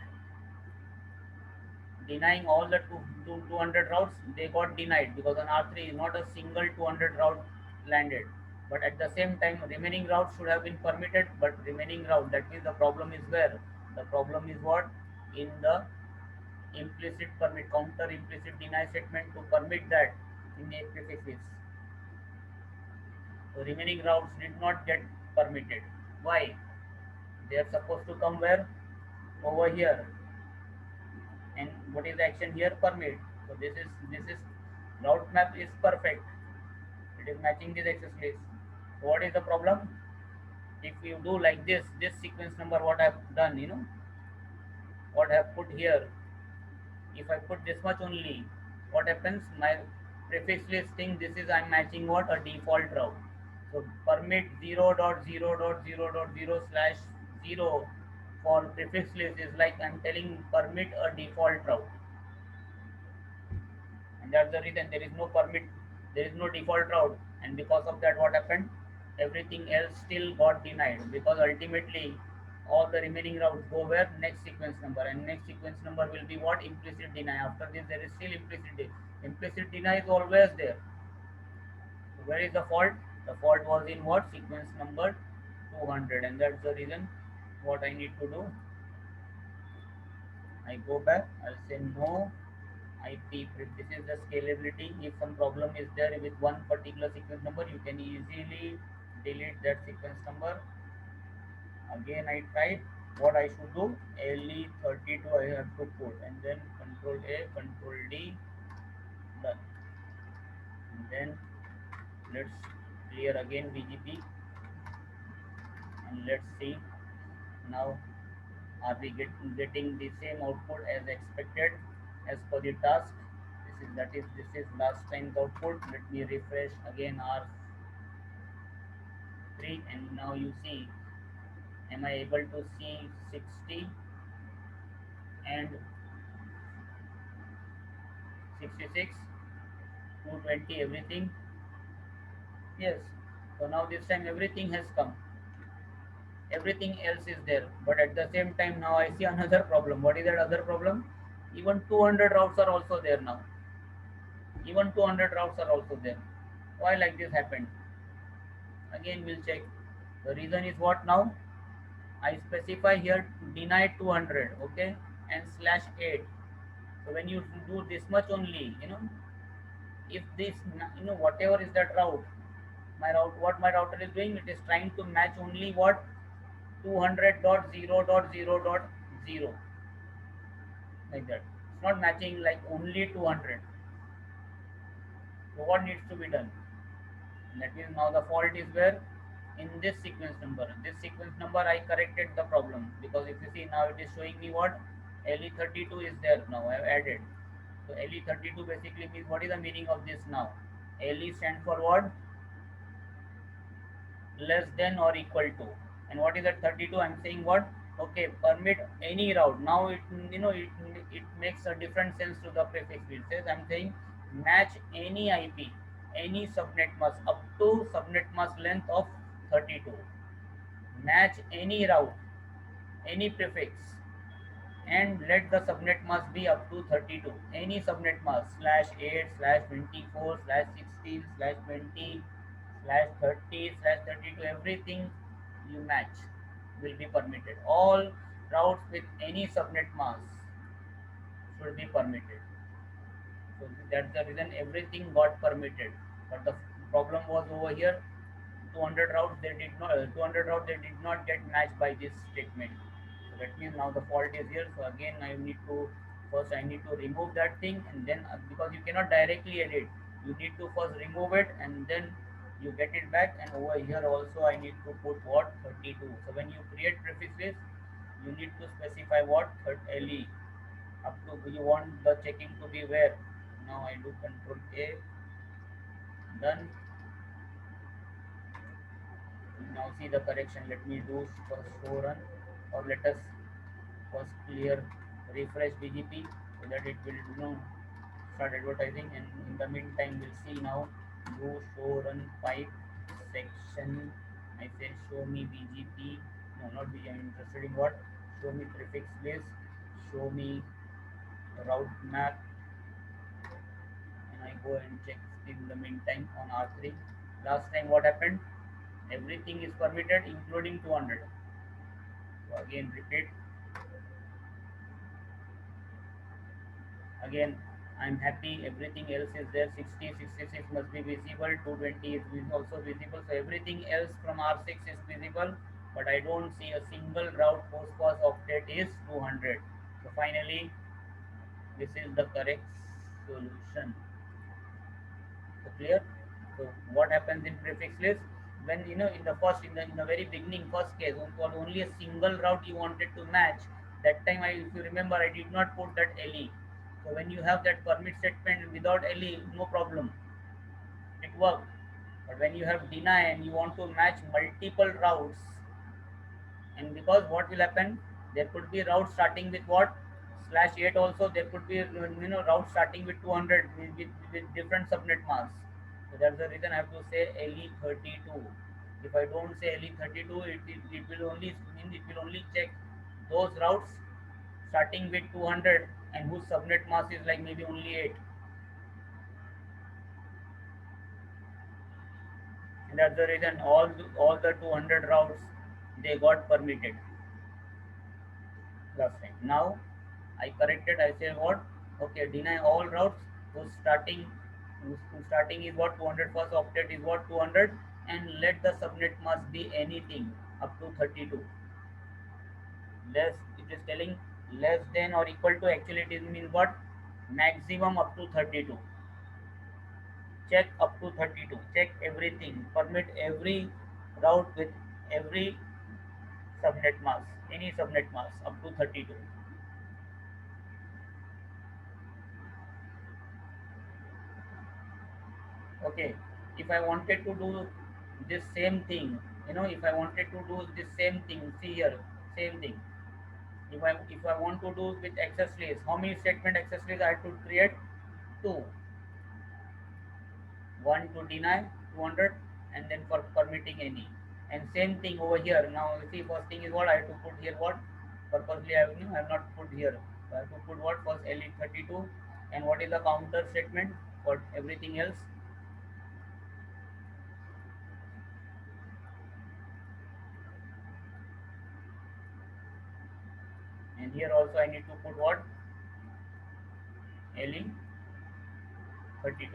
Denying all the 200 routes, they got denied because on R3 not a single 200 route landed. But at the same time, remaining routes should have been permitted, but remaining route, that means the problem is where? The problem is what? In the implicit permit, counter implicit deny statement to permit that in a prefix list. So remaining routes did not get permitted. Why? They are supposed to come where? Over here. And what is the action here? Permit. So this is route map is perfect. It is matching this access list. So what is the problem? If you do like this sequence number, what I have done, what I have put here. If I put this much only, what happens? My prefix list thing. This is I'm matching what? A default route. So permit 0.0.0.0 slash 0 for prefix list is like I'm telling permit a default route. And that's the reason there is no permit, there is no default route, and because of that what happened, everything else still got denied because ultimately all the remaining routes go where? Next sequence number, and next sequence number will be what? Implicit deny. After this there is still implicit deny is always there. So where is the fault? The fault was in what? Sequence number 200, and that's the reason what I need to do. I go back, I'll say no IP print. This is the scalability. If some problem is there with one particular sequence number, you can easily delete that sequence number. Again, I type what I should do. LE32 I have to put, and then Control A, Control D, done. And then let's clear again BGP, and let's see now are we getting the same output as expected as per the task. This is last time's output. Let me refresh again R3, and now you see, am I able to see 60 and 66, 220, everything? Yes. So now this time everything has come. Everything else is there. But at the same time now I see another problem. What is that other problem? Even 200 routes are also there now. Even 200 routes are also there. Why like this happened? Again we'll check. The reason is what now? I specify here deny 200, okay, and slash 8. So when you do this much only, if this, whatever is that route, what my router is doing, it is trying to match only what? 200.0.0.0, like that. It's not matching like only 200. So what needs to be done? That means now the fault is where? In this sequence number. This sequence number I corrected the problem, because if you see now it is showing me what? LE32 is there now. I have added. So LE32 basically means, what is the meaning of this now? LE stands for what? Less than or equal to. And what is that 32? I'm saying what? Okay, permit any route. Now it makes a different sense to the prefix. It says I'm saying match any IP, any subnet mask up to subnet mask length of 32. Match any route, any prefix, and let the subnet mask be up to 32. Any subnet mask /8 /24 /16 /20 /30 /32, everything you match will be permitted. All routes with any subnet mask should be permitted. So that's the reason everything got permitted. But the problem was over here, 200 routes they did not 200 routes they did not get matched by this statement. So that means now the fault is here. So again I need to first I need to remove that thing, and then because you cannot directly edit, you need to first remove it and then you get it back. And over here also I need to put what 32. So when you create prefix list, you need to specify what le up to you want the checking to be where. Now I do control A, done. Now see the correction. Let me do first show run, or let us first clear refresh BGP so that it will start advertising. And in the meantime we'll see now. Do show run pipe section. I say show me BGP. No, not BGP. I'm interested in what? Show me prefix list. Show me route map. And I go and check in the meantime on R3. Last time what happened? Everything is permitted including 200. So again repeat. Again I'm happy, everything else is there. 60, 66 must be visible, 220 is also visible. So everything else from R6 is visible, but I don't see a single route post pass octet is 200. So finally this is the correct solution. So clear. So what happens in prefix list? When in the first in the very beginning first case, for only a single route you wanted to match, that time if you remember, I did not put that LE. So when you have that permit statement without LE, no problem, it worked. But when you have deny and you want to match multiple routes, and because what will happen, there could be routes starting with what /8 also, there could be routes starting with 200 with different subnet masks. So that's the reason I have to say LE32. If I don't say LE32, it will only mean it will only check those routes starting with 200 and whose subnet mask is like maybe only 8. And that's the reason all the 200 routes they got permitted last time. Now I corrected. I say what? Okay, deny all routes whose starting is what 200. First octet is what 200, and let the subnet mask be anything up to 32. Less, it is telling less than or equal to. Actually, it is means what? Maximum up to 32. Check up to 32. Check everything. Permit every route with every subnet mask. Any subnet mask up to 32. Okay, if I wanted to do this same thing, if I wanted to do this same thing, see here, same thing. If I want to do with access list, how many statement access list I have to create? 2. One to deny 200, and then for permitting any. And same thing over here. Now see, first thing is what I have to put here. What purposely I have not put here. So I have to put what first LE32, and what is the counter statement for everything else. And here also I need to put what LE32,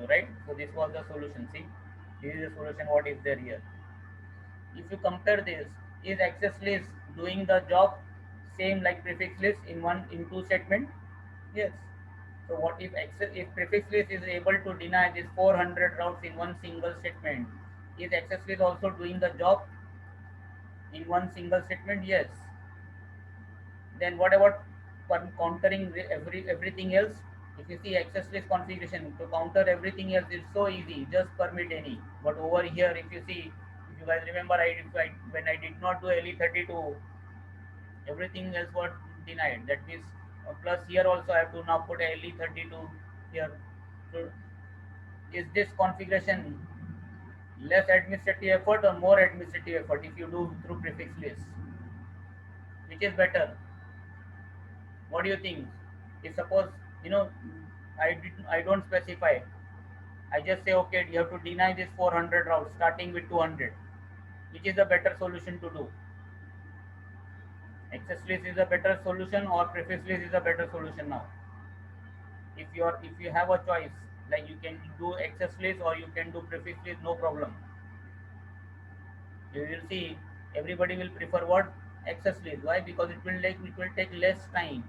right? So this was the solution. See, this is the solution what is there here. If you compare this, is access list doing the job same like prefix list in two statement? Yes. So what if prefix list is able to deny this 400 routes in one single statement? Is access list also doing the job in one single statement? Yes. Then what about countering everything else? If you see access list configuration to counter everything else, it's so easy. Just permit any. But over here, if you see, if you guys remember, when I did not do LE32, everything else was denied. That means plus here also I have to now put LE32 here. So is this configuration less administrative effort or more administrative effort if you do through prefix list? Which is better? What do you think? If suppose I don't specify, I just say okay, you have to deny this 400 routes starting with 200. Which is a better solution to do? Access list is a better solution or prefix list is a better solution now? If you have a choice, like you can do access list or you can do prefix list, no problem. You will see everybody will prefer what? Access list. Why? Because it will take less time.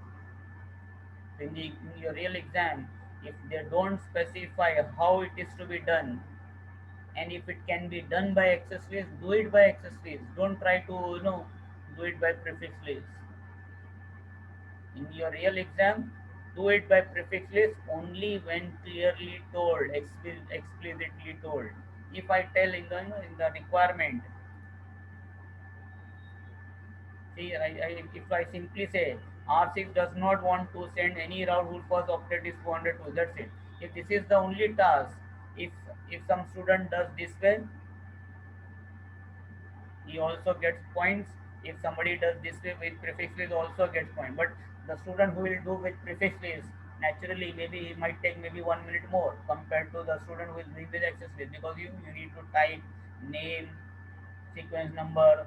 In your real exam, if they don't specify how it is to be done, and if it can be done by access list, do it by access list. Don't try to do it by prefix list. In your real exam, do it by prefix list only when clearly told, explicitly told. If I tell in the in the requirement, see, if I simply say R6 does not want to send any route whose first octet is 402, that's it. If this is the only task, if some student does this way, he also gets points. If somebody does this way with prefix list, also gets point. But the student who will do with prefix list, naturally maybe he might take maybe 1 minute more compared to the student who is doing with access list, because you need to type name, sequence number,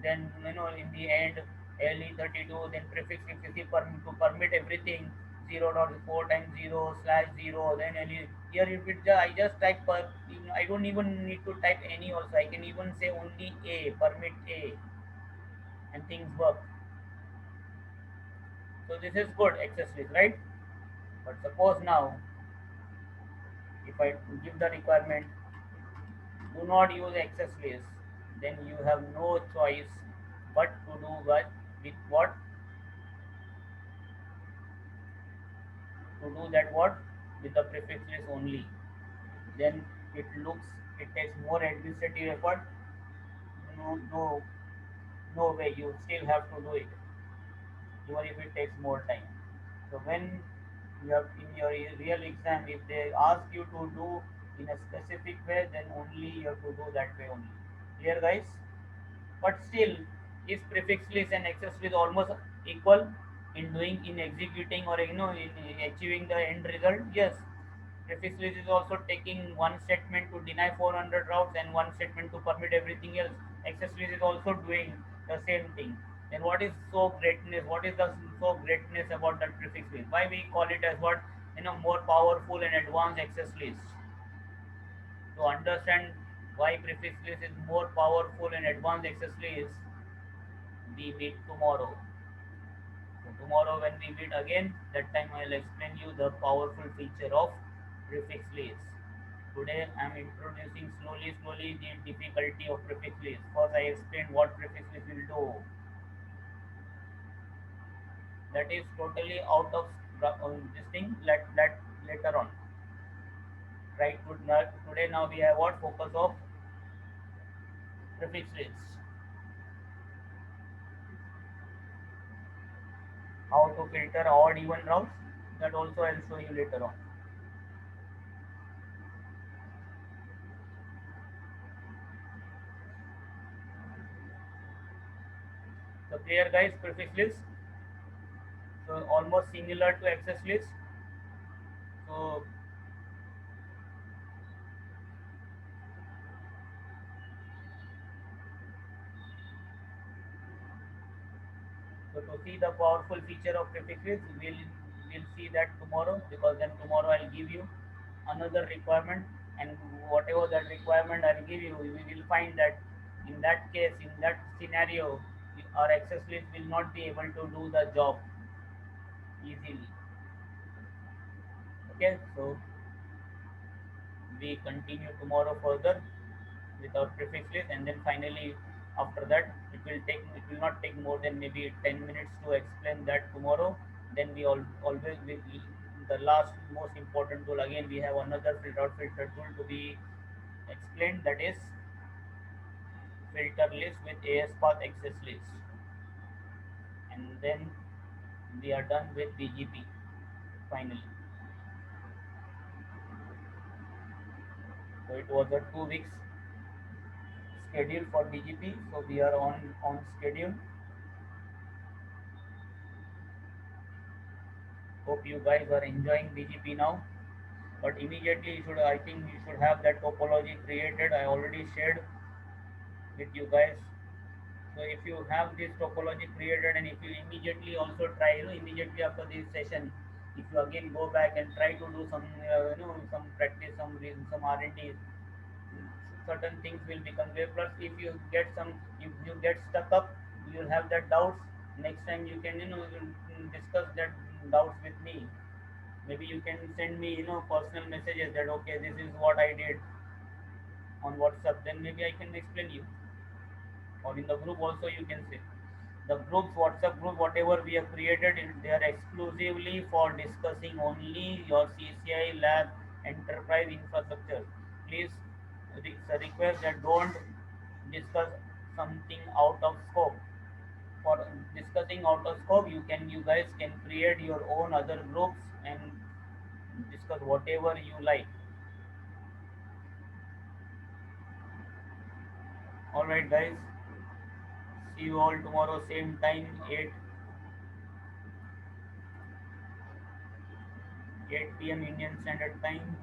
then in the end LE32, then prefix if you see to permit everything 0.4 times 0 slash 0, then LE, here if it I just type I don't even need to type any also, I can even say only A, permit A, and things work. So this is good access list, right? But suppose now if I give the requirement, do not use access list, then you have no choice but to do what with what, to do that what, with the prefix list only. Then it takes more administrative effort. No, way, you still have to do it, even if it takes more time. So when you have in your real exam, if they ask you to do in a specific way, then only you have to do that way only. Clear, guys? But still, is prefix list and access list almost equal in doing, in executing, or in achieving the end result? Yes. Prefix list is also taking one statement to deny 400 routes and one statement to permit everything else. Access list is also doing the same thing. Then what is so greatness? What is the so greatness about that prefix list? Why we call it as what, more powerful and advanced access list? To understand why prefix list is more powerful and advanced access list, we meet tomorrow. So tomorrow when we meet again, that time I'll explain you the powerful feature of prefix list. Today I'm introducing slowly the difficulty of prefix list. First I explained what prefix list will do. That is totally out of this thing. Let that later on. Right today now we have what focus of prefix list. How to filter odd even routes, that also I'll show you later on. So clear, guys, prefix list. So almost similar to access list. So, to see the powerful feature of prefix list, we'll see that tomorrow, because then tomorrow I'll give you another requirement, and whatever that requirement I'll give you, we will find that in that case, in that scenario, our access list will not be able to do the job easily. Okay, so we continue tomorrow further with our prefix list, and then finally after that it will not take more than maybe 10 minutes to explain that tomorrow. Then always the last most important tool, again we have another filter tool to be explained, that is filter list with ASPath access list, and then we are done with BGP finally. So it was a 2 weeks schedule for BGP, so we are on schedule. Hope you guys are enjoying BGP now. But immediately I think you should have that topology created. I already shared with you guys. So if you have this topology created, and if you immediately also try, immediately after this session, If you again go back and try to do some some practice, some reason, some R&D, certain things will become clear. Plus if you get some, if you get stuck up, you'll have that doubts. Next time you can discuss that doubts with me. Maybe you can send me personal messages that okay, this is what I did on WhatsApp, then maybe I can explain you. Or in the group also you can say. The groups, WhatsApp group, whatever we have created, they are exclusively for discussing only your CCI lab enterprise infrastructure. Please, it's a request that don't discuss something out of scope. For discussing out of scope, you guys can create your own other groups and discuss whatever you like. All right, guys. See you all tomorrow, same time, 8 p.m. Indian Standard Time.